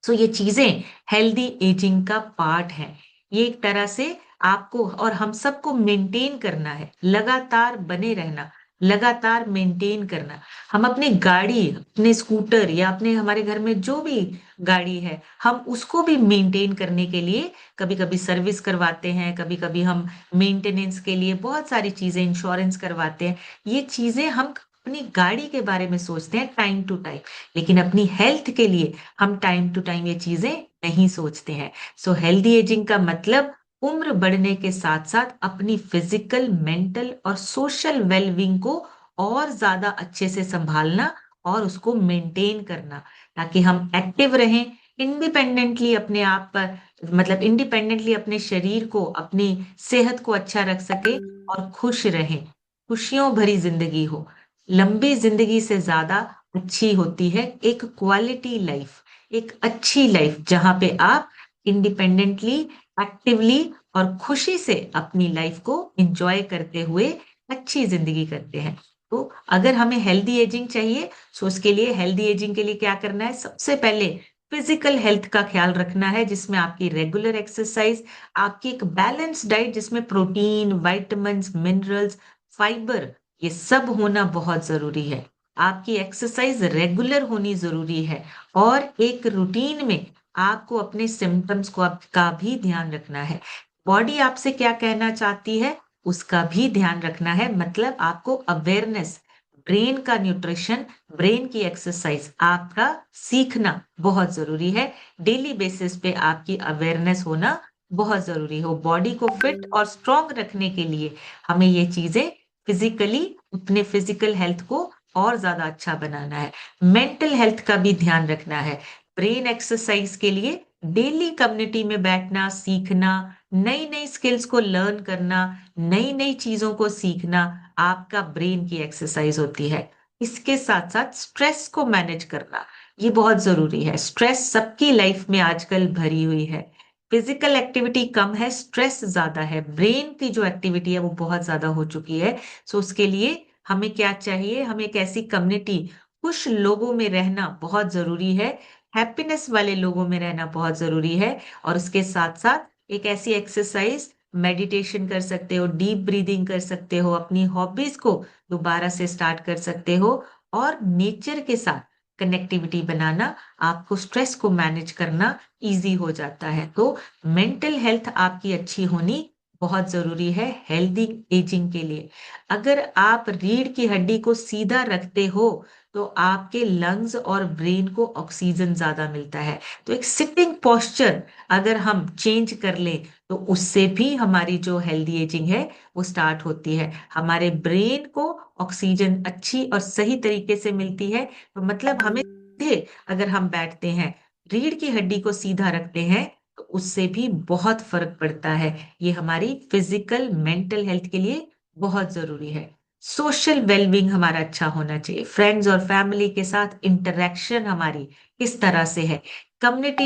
सो ये चीजें हेल्दी एजिंग का पार्ट है। ये एक तरह से आपको और हम सबको मेंटेन करना है, लगातार बने रहना, लगातार मेंटेन करना। हम अपनी गाड़ी, अपने स्कूटर या अपने हमारे घर में जो भी गाड़ी है, हम उसको भी मेंटेन करने के लिए कभी-कभी सर्विस करवाते हैं, कभी-कभी हम मेंटेनेंस के लिए बहुत सारी चीजें, इंश्योरेंस करवाते हैं। ये चीजें हम अपनी गाड़ी के बारे में सोचते हैं टाइम टू टाइम, लेकिन अपनी हेल्थ के लिए हम टाइम टू टाइम ये चीजें नहीं सोचते हैं। सो हेल्दी एजिंग का मतलब उम्र बढ़ने के साथ साथ अपनी फिजिकल, मेंटल और सोशल वेलबींग को और ज्यादा अच्छे से संभालना और उसको मेंटेन करना, ताकि हम एक्टिव रहें, इंडिपेंडेंटली अपने आप पर, मतलब इंडिपेंडेंटली अपने शरीर को, अपनी सेहत को अच्छा रख सके और खुश रहें। खुशियों भरी जिंदगी हो। लंबी जिंदगी से ज्यादा अच्छी होती है एक क्वालिटी लाइफ, एक अच्छी लाइफ जहां पे आप इंडिपेंडेंटली, एक्टिवली और खुशी से अपनी लाइफ को एंजॉय करते हुए अच्छी जिंदगी करते हैं। तो अगर हमें हेल्दी एजिंग चाहिए, तो उसके लिए, हेल्दी एजिंग के लिए क्या करना है? सबसे पहले फिजिकल हेल्थ का ख्याल रखना है, जिसमें आपकी रेगुलर एक्सरसाइज, आपकी एक बैलेंस डाइट जिसमें प्रोटीन, विटामिन्स, मिनरल्स, फाइबर, ये सब होना बहुत जरूरी है। आपकी एक्सरसाइज रेगुलर होनी जरूरी है और एक रूटीन में आपको अपने सिम्टम्स को का भी ध्यान रखना है। बॉडी आपसे क्या कहना चाहती है उसका भी ध्यान रखना है। मतलब आपको अवेयरनेस, ब्रेन का न्यूट्रिशन, ब्रेन की एक्सरसाइज आपका सीखना बहुत जरूरी है। डेली बेसिस पे आपकी अवेयरनेस होना बहुत जरूरी हो। बॉडी को फिट और स्ट्रांग रखने के लिए हमें ये चीजें फिजिकली, अपने फिजिकल हेल्थ को और ज्यादा अच्छा बनाना है। मेंटल हेल्थ का भी ध्यान रखना है। ब्रेन एक्सरसाइज के लिए डेली कम्युनिटी में बैठना, सीखना, नई नई स्किल्स को लर्न करना, नई नई चीजों को सीखना आपका ब्रेन की एक्सरसाइज होती है। इसके साथ साथ स्ट्रेस को मैनेज करना, ये बहुत जरूरी है। स्ट्रेस सबकी लाइफ में आजकल भरी हुई है। फिजिकल एक्टिविटी कम है, स्ट्रेस ज्यादा है, ब्रेन की जो एक्टिविटी है वो बहुत ज्यादा हो चुकी है। सो उसके लिए हमें क्या चाहिए? हमें एक ऐसी कम्युनिटी, खुश लोगों में रहना बहुत जरूरी है, हैप्पीनेस वाले लोगों में रहना बहुत जरूरी है। और उसके साथ साथ एक ऐसी एक्सरसाइज, मेडिटेशन कर सकते हो, डीप ब्रीदिंग कर सकते हो, अपनी हॉबीज को दोबारा से स्टार्ट कर सकते हो और नेचर के साथ कनेक्टिविटी बनाना, आपको स्ट्रेस को मैनेज करना इजी हो जाता है। तो मेंटल हेल्थ आपकी अच्छी होनी बहुत जरूरी है हेल्दी एजिंग के लिए। अगर आप रीढ़ की हड्डी को सीधा रखते हो तो आपके लंग्स और ब्रेन को ऑक्सीजन ज्यादा मिलता है। तो एक सिटिंग पोस्चर अगर हम चेंज कर लें तो उससे भी हमारी जो हेल्दी एजिंग है वो स्टार्ट होती है। हमारे ब्रेन को ऑक्सीजन अच्छी और सही तरीके से मिलती है। तो मतलब हमें सीधे अगर हम बैठते हैं, रीढ़ की हड्डी को सीधा रखते हैं, तो उससे भी बहुत फर्क पड़ता है। ये हमारी फिजिकल, मेंटल हेल्थ के लिए बहुत जरूरी है। सोशल वेलबींग हमारा अच्छा होना चाहिए। फ्रेंड्स और फैमिली के साथ इंटरेक्शन हमारी किस तरह से है, कम्युनिटी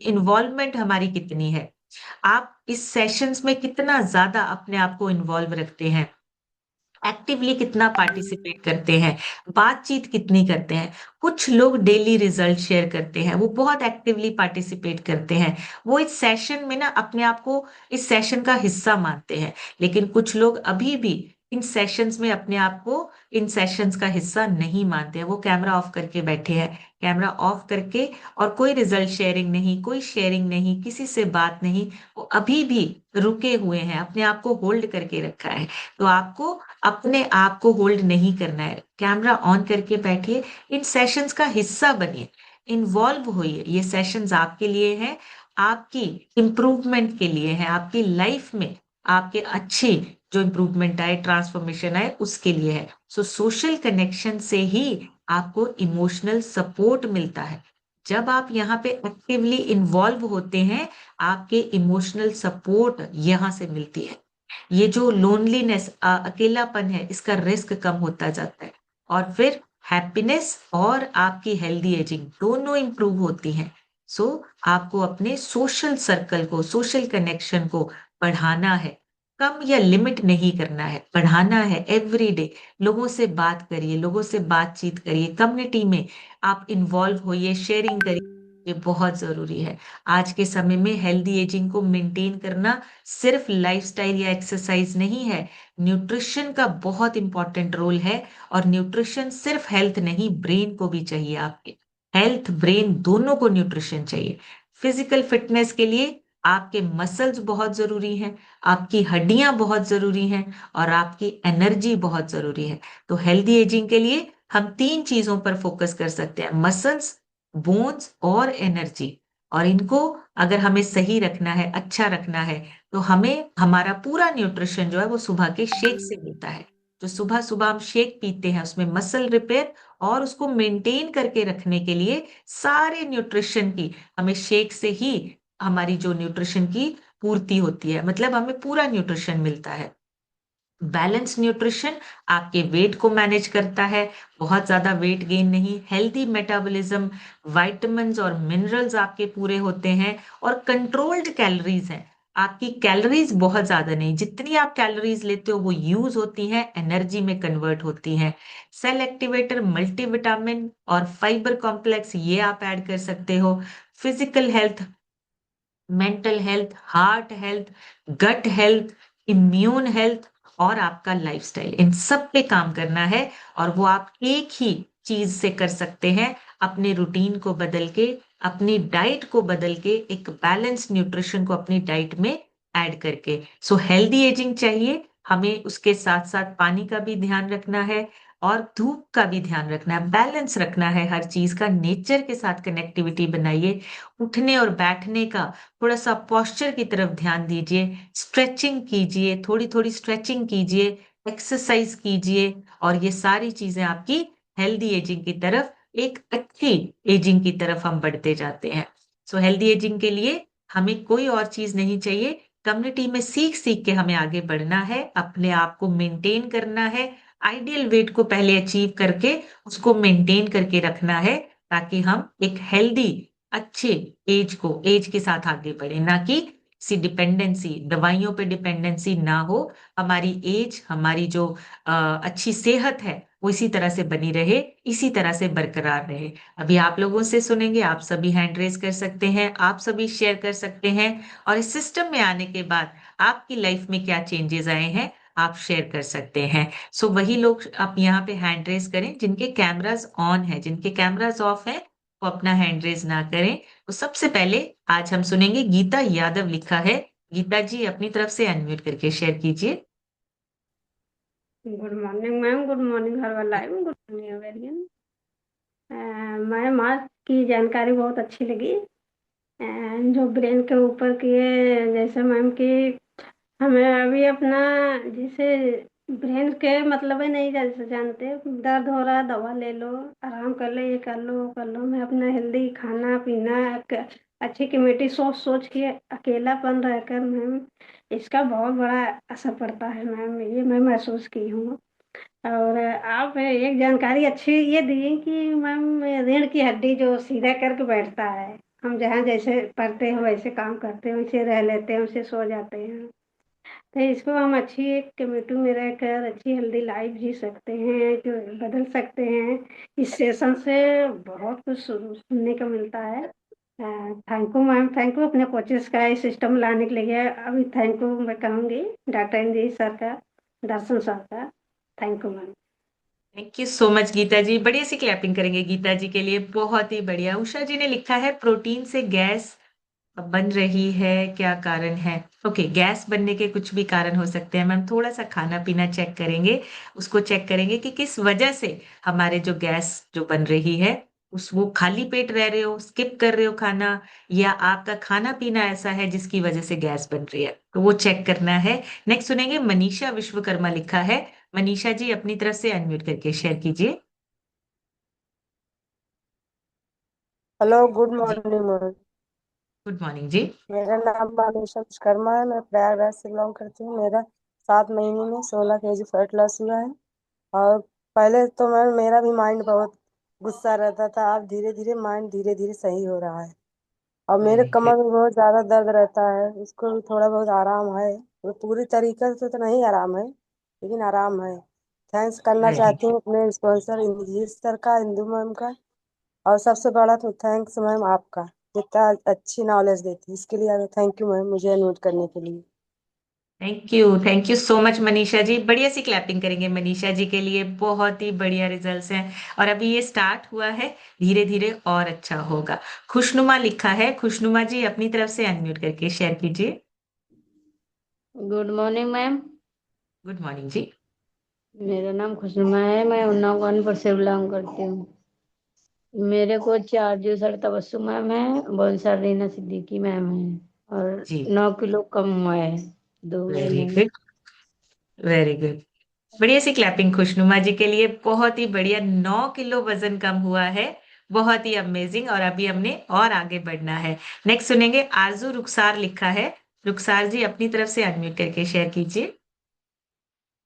इन्वॉल्वमेंट हमारी कितनी है, आप इस सेशंस में कितना ज्यादा अपने आप को इन्वॉल्व रखते हैं, एक्टिवली कितना पार्टिसिपेट करते हैं, बातचीत कितनी करते हैं। कुछ लोग डेली रिजल्ट शेयर करते हैं, वो बहुत एक्टिवली पार्टिसिपेट करते हैं, वो इस सेशन में ना अपने आप को इस सेशन का हिस्सा मानते हैं। लेकिन कुछ लोग अभी भी इन सेशंस में अपने आप को इन सेशंस का हिस्सा नहीं मानते हैं, वो कैमरा ऑफ करके बैठे हैं, कैमरा ऑफ करके, और कोई रिजल्ट शेयरिंग नहीं, कोई शेयरिंग नहीं, किसी से बात नहीं, वो अभी भी रुके हुए हैं, अपने आप को होल्ड करके रखा है। तो आपको अपने आप को होल्ड नहीं करना है, कैमरा ऑन करके बैठिए, इन सेशंस का हिस्सा बनिए, इन्वॉल्व होइए। ये सेशंस आपके लिए हैं, आपकी इम्प्रूवमेंट के लिए है, आपकी लाइफ में आपके अच्छे जो इम्प्रूवमेंट आए, ट्रांसफॉर्मेशन आए, उसके लिए है। सो सोशल कनेक्शन से ही आपको इमोशनल सपोर्ट मिलता है। जब आप यहाँ पे एक्टिवली इन्वॉल्व होते हैं, आपके इमोशनल सपोर्ट यहाँ से मिलती है। ये जो लोनलीनेस, अकेलापन है, इसका रिस्क कम होता जाता है और फिर हैप्पीनेस और आपकी हेल्दी एजिंग दोनों इंप्रूव होती हैं। सो आपको अपने सोशल सर्कल को, सोशल कनेक्शन को बढ़ाना है, कम या लिमिट नहीं करना है, बढ़ाना है एवरी डे। लोगों से बात करिए, लोगों से बातचीत करिए, कम्युनिटी में आप इन्वॉल्व होइए, शेयरिंग करिए, ये बहुत जरूरी है। आज के समय में हेल्दी एजिंग को मेंटेन करना सिर्फ लाइफस्टाइल या एक्सरसाइज नहीं है, न्यूट्रिशन का बहुत इंपॉर्टेंट रोल है। और न्यूट्रिशन सिर्फ हेल्थ नहीं, ब्रेन को भी चाहिए आपके। हेल्थ ब्रेन दोनों को न्यूट्रिशन चाहिए। फिजिकल फिटनेस के लिए आपके मसल्स बहुत जरूरी हैं, आपकी हड्डियां बहुत जरूरी हैं, और आपकी एनर्जी बहुत जरूरी है। तो हेल्दी एजिंग के लिए हम तीन चीजों पर फोकस कर सकते हैं: मसल्स, बोन्स और एनर्जी। और इनको अगर हमें सही रखना है, अच्छा रखना है, तो हमें हमारा पूरा न्यूट्रिशन जो है वो सुबह के शेक से मिलता है। जो सुबह सुबह हम शेक पीते हैं उसमें मसल रिपेयर और उसको मेंटेन करके रखने के लिए सारे न्यूट्रिशन की हमें शेक से ही हमारी जो न्यूट्रिशन की पूर्ति होती है, मतलब हमें पूरा न्यूट्रिशन मिलता है। बैलेंस न्यूट्रिशन आपके वेट को मैनेज करता है, बहुत ज्यादा वेट गेन नहीं, हेल्दी मेटाबॉलिज्म, विटामिन्स और मिनरल्स आपके पूरे होते हैं, और कंट्रोल्ड कैलोरीज हैं। आपकी कैलोरीज बहुत ज्यादा नहीं, जितनी आप कैलोरीज लेते हो वो यूज होती हैं, एनर्जी में कन्वर्ट होती हैं। सेल एक्टिवेटर, मल्टीविटामिन और फाइबर कॉम्प्लेक्स ये आप ऐड कर सकते हो। Physical health, mental health, heart health, gut health, immune health और आपका लाइफस्टाइल, इन सब पे काम करना है। और वो आप एक ही चीज से कर सकते हैं, अपने रूटीन को बदल के, अपनी डाइट को बदल के, एक बैलेंस न्यूट्रिशन को अपनी डाइट में ऐड करके। सो हेल्दी एजिंग चाहिए, हमें उसके साथ साथ पानी का भी ध्यान रखना है, और धूप का भी ध्यान रखना है, बैलेंस रखना है हर चीज का। नेचर के साथ कनेक्टिविटी बनाइए, उठने और बैठने का थोड़ा सा पोस्चर की तरफ ध्यान दीजिए, स्ट्रेचिंग कीजिए, थोड़ी थोड़ी स्ट्रेचिंग कीजिए, एक्सरसाइज कीजिए, और ये सारी चीजें आपकी हेल्दी एजिंग की तरफ, एक अच्छी एजिंग की तरफ हम बढ़ते जाते हैं। सो हेल्दी एजिंग के लिए हमें कोई और चीज नहीं चाहिए, कम्युनिटी में सीख सीख के हमें आगे बढ़ना है, अपने आप को मेंटेन करना है, आइडियल वेट को पहले अचीव करके उसको मेंटेन करके रखना है, ताकि हम एक हेल्दी अच्छे एज को, एज के साथ आगे बढ़े, ना कि किसी डिपेंडेंसी, दवाइयों पे डिपेंडेंसी ना हो। हमारी एज, हमारी जो अच्छी सेहत है वो इसी तरह से बनी रहे, इसी तरह से बरकरार रहे। अभी आप लोगों से सुनेंगे, आप सभी हैंड रेज कर सकते हैं, आप सभी शेयर कर सकते हैं, और इस सिस्टम में आने के बाद आपकी लाइफ में क्या चेंजेस आए हैं आप शेयर कर सकते हैं। सो वही लोग आप यहाँ पे हैंड रेज करें जिनके कैमरास ऑन है, जिनके कैमरास ऑफ है वो अपना हैंड रेज ना करें। तो सबसे पहले आज हम सुनेंगे, गीता यादव लिखा है। गीता जी अपनी तरफ से अनम्यूट करके शेयर कीजिए। Good morning ma'am, good morning हर लाइव, गुड मॉर्निंग एवरीवन। मैम आज की जानकारी बहुत अच्छी लगी। जो ब्रेन के ऊपर की है, जैसे मैम कि हमें अभी अपना, जैसे ब्रेन के मतलब है नहीं, जैसे जानते दर्द हो रहा है दवा ले लो, आराम कर लो, ये कर लो वो कर लो। मैं अपना हेल्दी खाना पीना, अच्छी कमेटी सोच सोच के अकेलापन रहकर मैम इसका बहुत बड़ा असर पड़ता है मैम, ये मैं महसूस की हूँ। और आप एक जानकारी अच्छी ये दी कि मैम रीढ़ की हड्डी जो सीधा करके बैठता है, हम जहाँ जैसे पढ़ते हैं वैसे काम करते हैं, वैसे रह लेते हैं, वैसे सो जाते हैं, तो इसको हम अच्छी एक कम्यूनिटी में रहकर अच्छी हेल्दी लाइफ जी सकते हैं, जो बदल सकते हैं। इस सेशन से बहुत कुछ सुनने को मिलता है। Thank you ma'am, thank you अपने कोचेस का इस सिस्टम लाने के लिए। अभी थैंक यू मैं कहूँगी डॉक्टर जी सर का, दर्शन सर का। Thank you ma'am. Thank you so much Geeta ji, बढ़िया सी क्लैपिंग करेंगे गीता जी के लिए, बहुत ही बढ़िया। उषा जी ने लिखा है, प्रोटीन से गैस बन रही है, क्या कारण है? ओके, गैस बनने के कुछ भी कारण हो सकते हैं मैम, थोड़ा सा खाना पीना चेक करेंगे, उसको चेक करेंगे कि किस वजह से हमारे जो गैस जो बन रही है, उस वो खाली पेट रह रहे हो, स्किप कर रहे हो खाना, या आपका खाना पीना ऐसा है जिसकी वजह से गैस बन रही है, तो वो चेक करना है। नेक्स्ट सुनेंगे, मनीषा विश्वकर्मा लिखा है। मनीषा जी अपनी तरफ से अनम्यूट करके शेयर कीजिए। Hello, good ji, morning ma'am. Good morning ji. मेरा नाम मानुषा विश्वकर्मा है, मैं प्रयागराज से बिलोंग करती हूँ। मेरा 7 महीने में 16 kg फैट लॉस हुआ है। और पहले तो मैम मेरा भी माइंड बहुत गुस्सा रहता था, अब धीरे धीरे माइंड धीरे धीरे सही हो रहा है। और मेरे वेरी कमर गुड। में बहुत ज़्यादा दर्द रहता है, उसको भी थोड़ा बहुत आराम है। वो पूरी तरीके से तो नहीं आराम है, लेकिन आराम है। थैंक्स करना वेरी चाहती हूँ अपने स्पॉन्सर इंद्रजीत सर का, इंदू मैम का। और सबसे बड़ा तो थैंक्स मैम आपका। कितना अच्छी नॉलेज देती है। इसके लिए थैंक यू मैम, मुझे अनम्यूट करने के लिए। Thank you so much Manisha ji. बढ़िया सी क्लैपिंग करेंगे मनीषा जी के लिए, बहुत ही बढ़िया रिजल्ट्स हैं। और अभी ये स्टार्ट हुआ है, धीरे धीरे और अच्छा होगा। खुशनुमा लिखा है, खुशनुमा जी अपनी तरफ से अनम्यूट करके शेयर कीजिए। Good morning ma'am. Good morning ji. मेरा नाम खुशनुमा है, मैं उन्नाव कानपुर से बिलोंग करती हूँ। मेरे को चार सर तबस्सुम मैम है, बहुत रीना सिद्दीकी मैम है, और जी 9 किलो कम हुआ है 2 महीने वेरी में। Good, very good. बढ़िया सी क्लैपिंग खुशनुमा जी के लिए, बहुत ही बढ़िया। 9 किलो वजन कम हुआ है, बहुत ही अमेजिंग। और अभी हमने और आगे बढ़ना है। नेक्स्ट सुनेंगे आरजू रुखसार लिखा है। रुखसार जी अपनी तरफ से अनम्यूट करके शेयर कीजिए।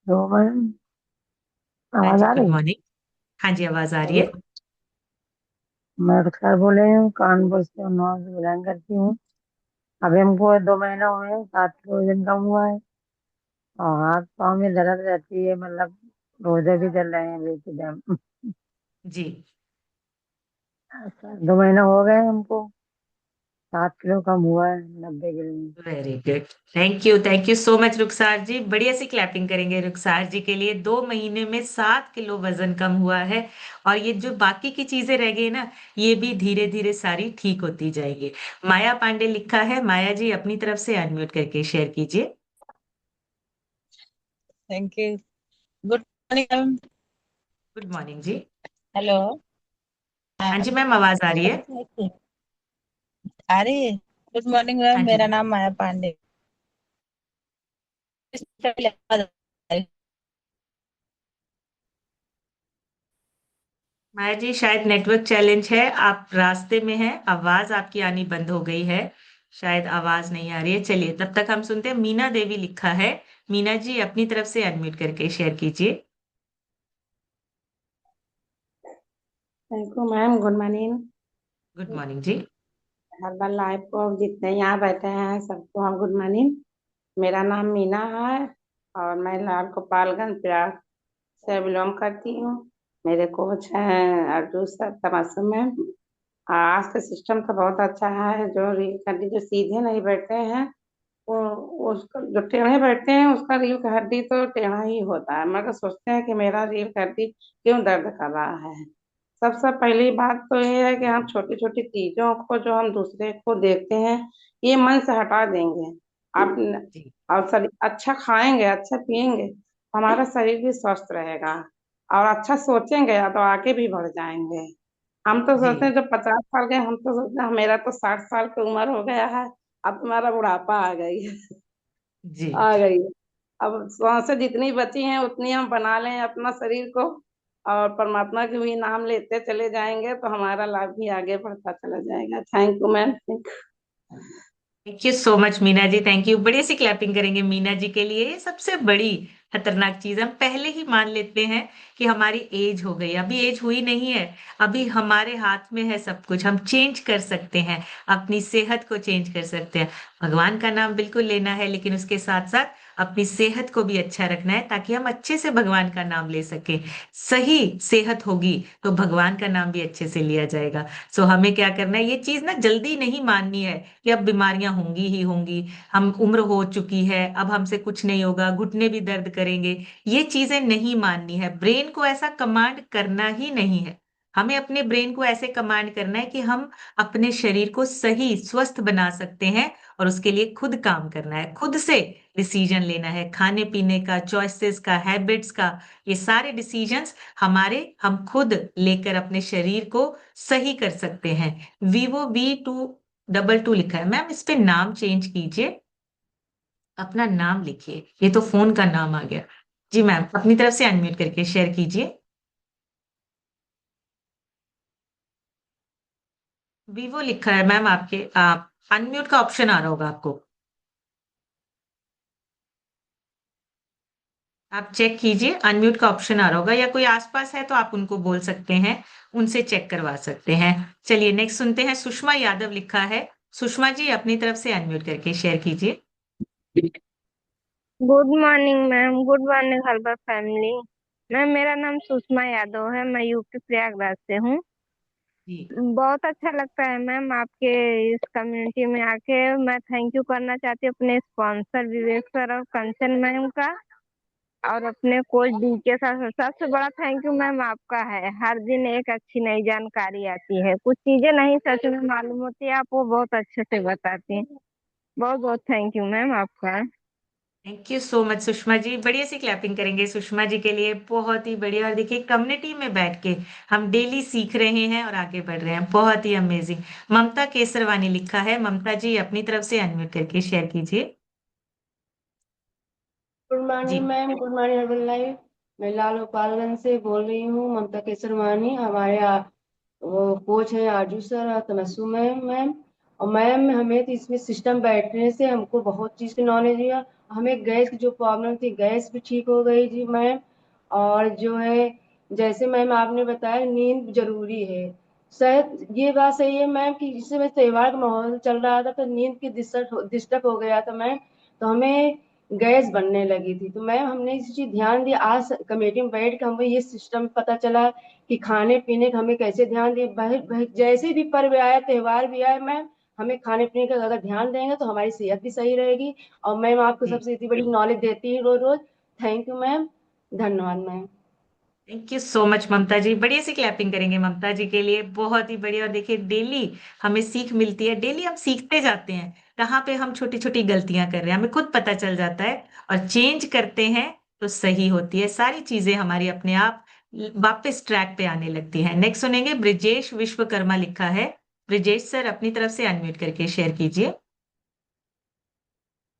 तो मैम, हाँ आवाज जी आ गुड रही मॉर्निंग। हाँ जी आवाज आ रही है? है। मैं रुखसार बोल रही हूँ, कानपुर से उन्नाव से बिलोंग करती हूँ। अभी हमको 2 महीना हुए हैं, 7 किलो वजन कम हुआ है। और हाथ पाँव में दर्द रहती है, मतलब रोजे भी चल रहे हैं लेके टाइम। जी 2 महीना हो गए हमको, 7 किलो कम हुआ है 90 किलो में। Very good. Thank you so much Rukhsar ji. बढ़िया सी क्लैपिंग करेंगे रुखसार जी के लिए। 2 महीने में 7 किलो वजन कम हुआ है। और ये जो बाकी की चीजें रह गई ना, ये भी धीरे धीरे सारी ठीक होती जाएगी। माया पांडे लिखा है, माया जी अपनी तरफ से अनम्यूट करके शेयर कीजिए। Thank you. Good morning ma'am. Good morning जी। हेलो। हाँ जी मैम आवाज आ रही है। आ रही है। गुड मॉर्निंग हाँ मैम, जी मेरा नाम माया पांडे। माया जी शायद नेटवर्क चैलेंज है, आप रास्ते में हैं, आवाज आपकी आनी बंद हो गई है। शायद आवाज नहीं आ रही है। चलिए तब तक हम सुनते हैं। मीना देवी लिखा है, मीना जी अपनी तरफ से अनम्यूट करके शेयर कीजिए। Thank you ma'am. Good morning. Good morning जी। हर्बल लाइफ को जितने यहाँ बैठे हैं सबको हम गुड मॉर्निंग। मेरा नाम मीना है और मैं लाल गोपालगंज प्रयाग से बिलोंग करती हूँ। मेरे कोच हैं अर्जुन सर तमाशा में। आज का सिस्टम तो बहुत अच्छा है। जो रील हड्डी जो सीधे नहीं बैठते हैं वो उसका जो टेढ़े बैठते हैं उसका रील का हड्डी तो टेढ़ा ही होता है, मगर सोचते हैं कि मेरा रील का हड्डी क्यों दर्द कर रहा है। सबसे पहली बात तो ये है कि हम छोटी छोटी चीजों को जो हम दूसरे को देखते हैं ये मन से हटा देंगे। आप जी और शरीर अच्छा खाएंगे अच्छा पिएंगे तो हमारा शरीर भी स्वस्थ रहेगा। और अच्छा सोचेंगे या तो आगे भी बढ़ जाएंगे। हम तो जी सोचते हैं जब 50 साल के हम तो सोचते हैं मेरा तो 60 साल की उम्र हो गया है, अब तुम्हारा बुढ़ापा आ गई है। जी आ गई है। अब सांसें जितनी बची हैं उतनी हम बना लें अपना शरीर को और परमात्मा के भी नाम लेते चले जाएंगे तो हमारा लाभ भी आगे बढ़ता चला जाएगा। Thank you ma'am. Thank you so much Meena ji, thank you. बड़ी सी क्लैपिंग करेंगे मीना जी के लिए। ये सबसे बड़ी खतरनाक चीज हम पहले ही मान लेते हैं कि हमारी एज हो गई। अभी एज हुई नहीं है, अभी हमारे हाथ में है सब कुछ। हम चेंज कर सकते हैं, अपनी सेहत को चेंज कर सकते हैं। भगवान का नाम बिल्कुल लेना है, लेकिन उसके साथ साथ अपनी सेहत को भी अच्छा रखना है, ताकि हम अच्छे से भगवान का नाम ले सके। सही सेहत होगी तो भगवान का नाम भी अच्छे से लिया जाएगा। सो हमें क्या करना है, ये चीज ना जल्दी नहीं माननी है कि अब बीमारियां होंगी ही होंगी, हम उम्र हो चुकी है, अब हमसे कुछ नहीं होगा, घुटने भी दर्द करेंगे। ये चीजें नहीं माननी है। ब्रेन को ऐसा कमांड करना ही नहीं है। हमें अपने ब्रेन को ऐसे कमांड करना है कि हम अपने शरीर को सही स्वस्थ बना सकते हैं। और उसके लिए खुद काम करना है, खुद से डिसीजन लेना है, खाने पीने का, चॉइसेस का, हैबिट्स का। ये सारे डिसीजंस हम खुद लेकर अपने शरीर को सही कर सकते हैं। Vivo V222 लिखा है मैम, इस पे नाम चेंज कीजिए, अपना नाम लिखिए। ये तो फोन का नाम आ गया। जी मैम अपनी तरफ से अनम्यूट करके शेयर कीजिए। वीवो लिखा है मैम, आपके आप अनम्यूट का ऑप्शन आ रहा होगा आपको, आप चेक कीजिए। अनम्यूट का ऑप्शन आ रहा होगा, या कोई आसपास है तो आप उनको बोल सकते हैं, उनसे चेक करवा सकते हैं। चलिए नेक्स्ट सुनते हैं। सुषमा यादव लिखा है, सुषमा जी अपनी तरफ से अनम्यूट करके शेयर कीजिए। Good morning ma'am. Good morning herbal family. Ma'am मेरा नाम सुषमा यादव है, मैं यूपी प्रयागराज से हूँ। जी बहुत अच्छा लगता है मैम आपके इस कम्युनिटी में आके। मैं थैंक यू करना चाहती हूँ अपने स्पॉन्सर विवेक सर और कंचन मैम का, और अपने कोच डीके सर। सबसे बड़ा थैंक यू मैम आपका है। हर दिन एक अच्छी नई जानकारी आती है, कुछ चीजें नहीं सच में मालूम होती है, आप वो बहुत अच्छे से बताती हैं। बहुत बहुत थैंक यू मैम आपका। Thank you so much Sushma ji. बढ़िया सी क्लैपिंग करेंगे सुषमा जी के लिए, बहुत ही बढ़िया। और देखिए कम्युनिटी में बैठ के हम डेली सीख रहे हैं और आगे बढ़ रहे हैं, बहुत ही अमेजिंग। ममता केसरवानी लिखा है, ममता जी अपनी तरफ से अनम्यूट करके शेयर कीजिए। Good ji morning ma'am, good morning Herbalife. मैं लाल गोपालगंज से बोल रही हूँ, ममता केसरवानी। हमारे वो कोच हैं आरजू सर और तमस्सु मैम। और मैम हमें तो इसमें सिस्टम बैठने से हमको बहुत चीज़ की नॉलेज हुआ। हमें गैस की जो प्रॉब्लम थी, गैस भी ठीक हो गई जी मैम। और जो है, जैसे मैम आपने बताया नींद जरूरी है। शायद ये बात सही है मैम कि जिस समय त्योहार का माहौल चल रहा था तो नींद की डिस्टर्ब हो गया था मैम। तो हमें गैस बनने लगी थी। तो मैम हमने इस चीज ध्यान दिया, आज कमेटी में बैठ के हमें ये सिस्टम पता चला कि खाने पीने का हमें कैसे ध्यान दिए। जैसे भी पर्व आया, त्योहार भी आए मैम, हमें खाने पीने का ज्यादा ध्यान देंगे तो हमारी सेहत भी सही रहेगी। और मैम आपको जी सबसे इतनी बड़ी नॉलेज देती है रोज रोज। थैंक यू मैम, धन्यवाद ma'am. Thank you so much Mamta ji. बढ़िया सी क्लैपिंग करेंगे ममता जी के लिए, बहुत ही बढ़िया। और देखिए डेली हमें सीख मिलती है, डेली हम सीखते जाते हैं कहाँ पे हम छोटी छोटी गलतियां कर रहे हैं, हमें खुद पता चल जाता है और चेंज करते हैं तो सही होती है सारी चीजें, हमारी अपने आप वापस ट्रैक पे आने लगती है। नेक्स्ट सुनेंगे ब्रिजेश विश्वकर्मा लिखा है। ब्रिजेश सर अपनी तरफ से अनम्यूट करके शेयर कीजिए।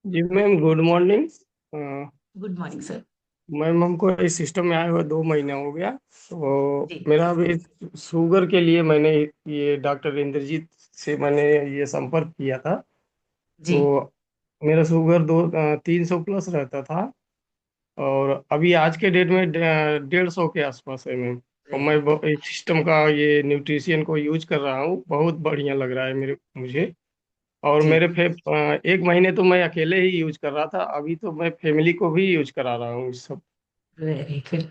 Ji ma'am, good morning. Good morning sir. Ma'am हमको इस सिस्टम में आए हुए 2 महीना हो गया। तो जी मेरा अभी शुगर के लिए मैंने ये डॉक्टर इंद्रजीत से मैंने ये संपर्क किया था। जी तो मेरा शुगर 300 प्लस रहता था, और अभी आज के डेट में 150 के आसपास है मैम। और वेरी मैं गुड। इस सिस्टम का ये न्यूट्रिशन को यूज कर रहा हूँ, बहुत बढ़िया लग रहा है मुझे। और जी मेरे 1 महीने तो मैं अकेले ही यूज कर रहा था, अभी तो मैं फैमिली को भी यूज करा रहा हूँ इस सब। Very good.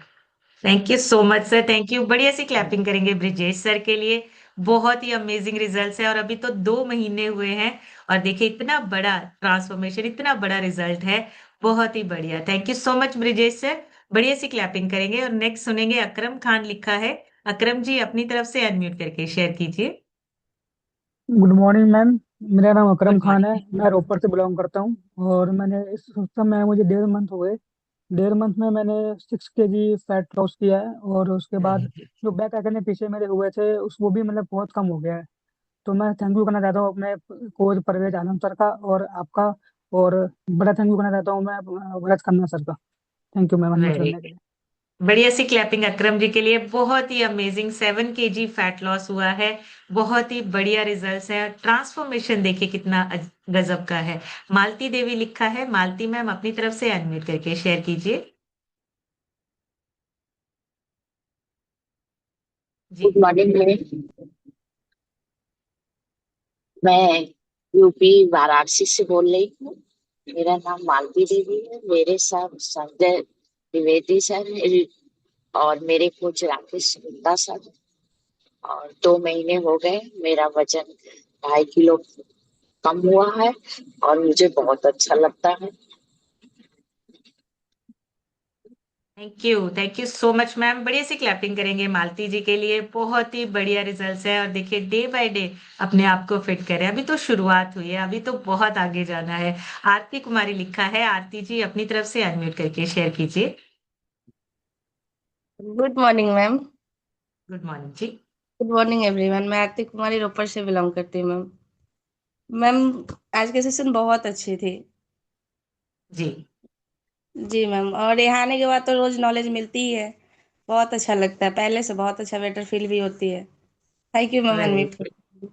Thank you so much sir, thank you. बढ़िया सी क्लैपिंग करेंगे ब्रिजेश सर के लिए। बहुत ही अमेजिंग रिजल्ट्स है और अभी तो 2 महीने हुए हैं और देखिए इतना बड़ा ट्रांसफॉर्मेशन, इतना बड़ा रिजल्ट है। बहुत ही बढ़िया, thank you so much Brijesh sir. बढ़िया सी क्लैपिंग करेंगे और नेक्स्ट सुनेंगे अकरम खान लिखा है। अकरम जी अपनी तरफ से अनम्यूट करके शेयर कीजिए। Good morning ma'am. मेरा नाम अकरम गुड खान है। मॉर्निंग। मैं रोपड़ से बिलोंग करता हूँ और मैंने इस सिस्टम में मुझे 1.5 मंथ हो गए। 1.5 मंथ में मैंने 6 kg फैट लॉस किया है और उसके बाद वेरी गुड। जो बैक आने पीछे मेरे हुए थे उस वो भी मतलब बहुत कम हो गया है। तो मैं थैंक यू करना चाहता हूँ अपने कोच परवेज आलम सर का और आपका। और बड़ा थैंक यू करना चाहता हूँ मैं वरज खन्ना सर का। Thank you ma'am unmute very करने के लिए। बढ़िया सी क्लैपिंग अकरम जी के लिए। बहुत ही अमेजिंग 7 kg फैट लॉस हुआ है। बहुत ही बढ़िया रिजल्ट्स है, ट्रांसफॉर्मेशन देखिए कितना गजब का है। मालती देवी लिखा है। मालती मैम अपनी तरफ से अनम्यूट करके शेयर कीजिए। जी गुड मॉर्निंग मैम। मैं यूपी वाराणसी से बोल रही हूँ। मेरा नाम मालती देवी है। मेरे साथ संजय द्विवेदी सर है और मेरे कोच राकेश गुप्ता सर हैं। और 2 महीने हो गए, मेरा वजन 2.5 किलो कम हुआ है और मुझे बहुत अच्छा लगता है। Thank you so much ma'am. बढ़िया सी क्लैपिंग करेंगे मालती जी के लिए। बहुत ही बढ़िया रिजल्ट्स है और देखिए डे बाय डे अपने आप को फिट करें। अभी तो शुरुआत हुई है, अभी तो बहुत आगे जाना है। आरती कुमारी लिखा है। आरती जी अपनी तरफ से अनम्यूट करके शेयर कीजिए। Good morning ma'am. Good morning ji. Good morning everyone. मैं आरती कुमारी रोपड़ से बिलोंग करती हूँ मैम। मैम आज की सेशन बहुत अच्छी थी। जी जी मैम, और यहाँ आने के बाद तो रोज नॉलेज मिलती ही है। बहुत अच्छा लगता है, पहले से बहुत अच्छा बेटर फील भी होती है। Thank you ma'am very unmute good.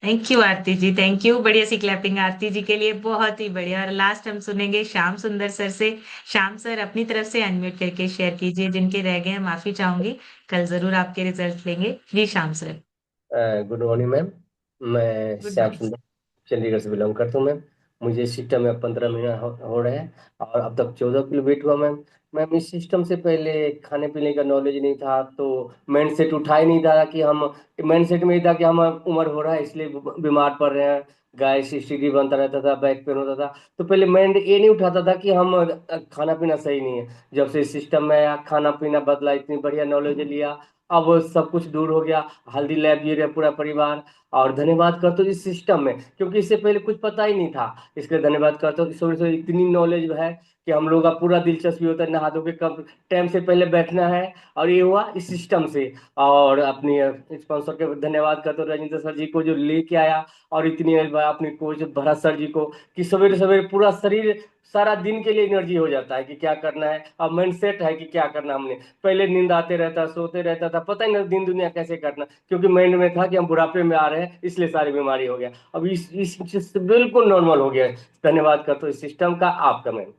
Thank you Aarti ji, thank you. बढ़िया सी क्लैपिंग आरती जी के लिए, बहुत ही बढ़िया। और लास्ट हम सुनेंगे श्याम सुंदर सर से। श्याम सर अपनी तरफ से अनम्यूट करके शेयर कीजिए। जिनके रह गए हैं माफी चाहूंगी, कल जरूर आपके रिजल्ट लेंगे ji Shyam sir. Good morning ma'am. मैं गुड श्याम मॉर्निंग। सुंदर चंडीगढ़ से बिलोंग करता हूँ मैम। मुझे सिस्टम में 15 महीना हो रहे हैं और अब तक 14 किलो वेट हुआ मैम। मैम इस सिस्टम से पहले खाने पीने का नॉलेज नहीं था, तो माइंड सेट उठा ही नहीं था कि हम, माइंड सेट में ही था कि हम उम्र हो रहा है इसलिए बीमार पड़ रहे हैं, गैस एसिडिटी बनता रहता था, बैक पेन होता था। तो पहले माइंड ये नहीं उठाता था कि हम खाना पीना सही नहीं है। जब से सिस्टम में आया, खाना पीना बदला, इतनी बढ़िया नॉलेज लिया, अब सब कुछ दूर हो गया। हेल्दी लाइफ जी रहे पूरा परिवार। और धन्यवाद करता हूँ इस सिस्टम में, क्योंकि इससे पहले कुछ पता ही नहीं था। इसके लिए धन्यवाद करता हूँ। थोड़ी थोड़ी इतनी नॉलेज है कि हम लोग का पूरा दिलचस्पी होता है नहा धो के कब टाइम से पहले बैठना है। और ये हुआ इस सिस्टम से। और अपनी स्पॉन्सर के धन्यवाद करता हूँ राजेंद्र सर जी को, जो लेके आया, और इतनी अपनी कोच भरत सर जी को, कि सवेरे सवेरे पूरा शरीर सारा दिन के लिए एनर्जी हो जाता है कि क्या करना है। अब माइंड सेट है कि क्या करना हमने। पहले नींद आते रहता, सोते रहता था, पता ही नहीं दिन दुनिया कैसे करना, क्योंकि माइंड में था कि हम बुढ़ापे में आ रहे हैं इसलिए सारी बीमारी हो गया। अब इस चीज से बिल्कुल नॉर्मल हो गया है। धन्यवाद करता हूँ इस सिस्टम का, आपका ma'am.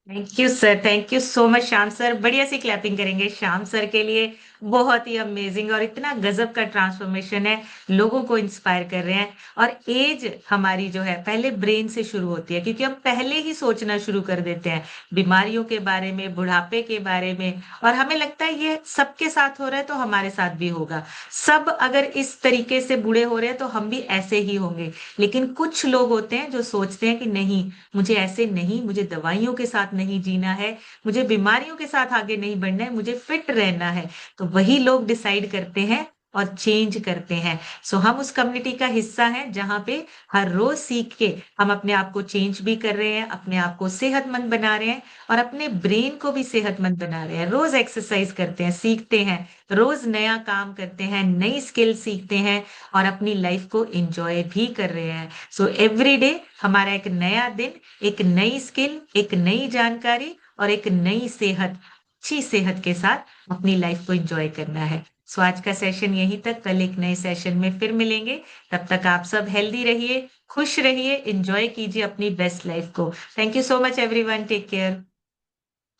Thank you sir, thank you so much Shyam sir. बढ़िया सी क्लैपिंग करेंगे श्याम सर के लिए। बहुत ही अमेजिंग और इतना गजब का ट्रांसफॉर्मेशन है, लोगों को इंस्पायर कर रहे हैं। और एज हमारी जो है पहले ब्रेन से शुरू होती है, क्योंकि हम पहले ही सोचना शुरू कर देते हैं बीमारियों के बारे में, बुढ़ापे के बारे में, और हमें लगता है ये सबके साथ हो रहा है तो हमारे साथ भी होगा। सब अगर इस तरीके से बूढ़े हो रहे हैं तो हम भी ऐसे ही होंगे। लेकिन कुछ लोग होते हैं जो सोचते हैं कि नहीं, मुझे ऐसे नहीं, मुझे दवाइयों के साथ नहीं जीना है, मुझे बीमारियों के साथ आगे नहीं बढ़ना है, मुझे फिट रहना है। तो वही लोग डिसाइड करते हैं और चेंज करते हैं। सो हम उस कम्युनिटी का हिस्सा हैं जहां पे हर रोज सीख के हम अपने आप को चेंज भी कर रहे हैं, अपने आप को सेहतमंद बना रहे हैं, और अपने ब्रेन को भी सेहतमंद बना रहे हैं। रोज एक्सरसाइज करते हैं, सीखते हैं, रोज नया काम करते हैं, नई स्किल सीखते हैं, और अपनी लाइफ को एंजॉय भी कर रहे हैं। सो एवरी डे हमारा एक नया दिन, एक नई स्किल, एक नई जानकारी और एक नई सेहत, अच्छी सेहत के साथ अपनी लाइफ को एंजॉय करना है। सो आज का सेशन यहीं तक, कल एक नए सेशन में फिर मिलेंगे। तब तक आप सब हेल्दी रहिए, खुश रहिए, एंजॉय कीजिए अपनी बेस्ट लाइफ को। Thank you so much everyone, take care.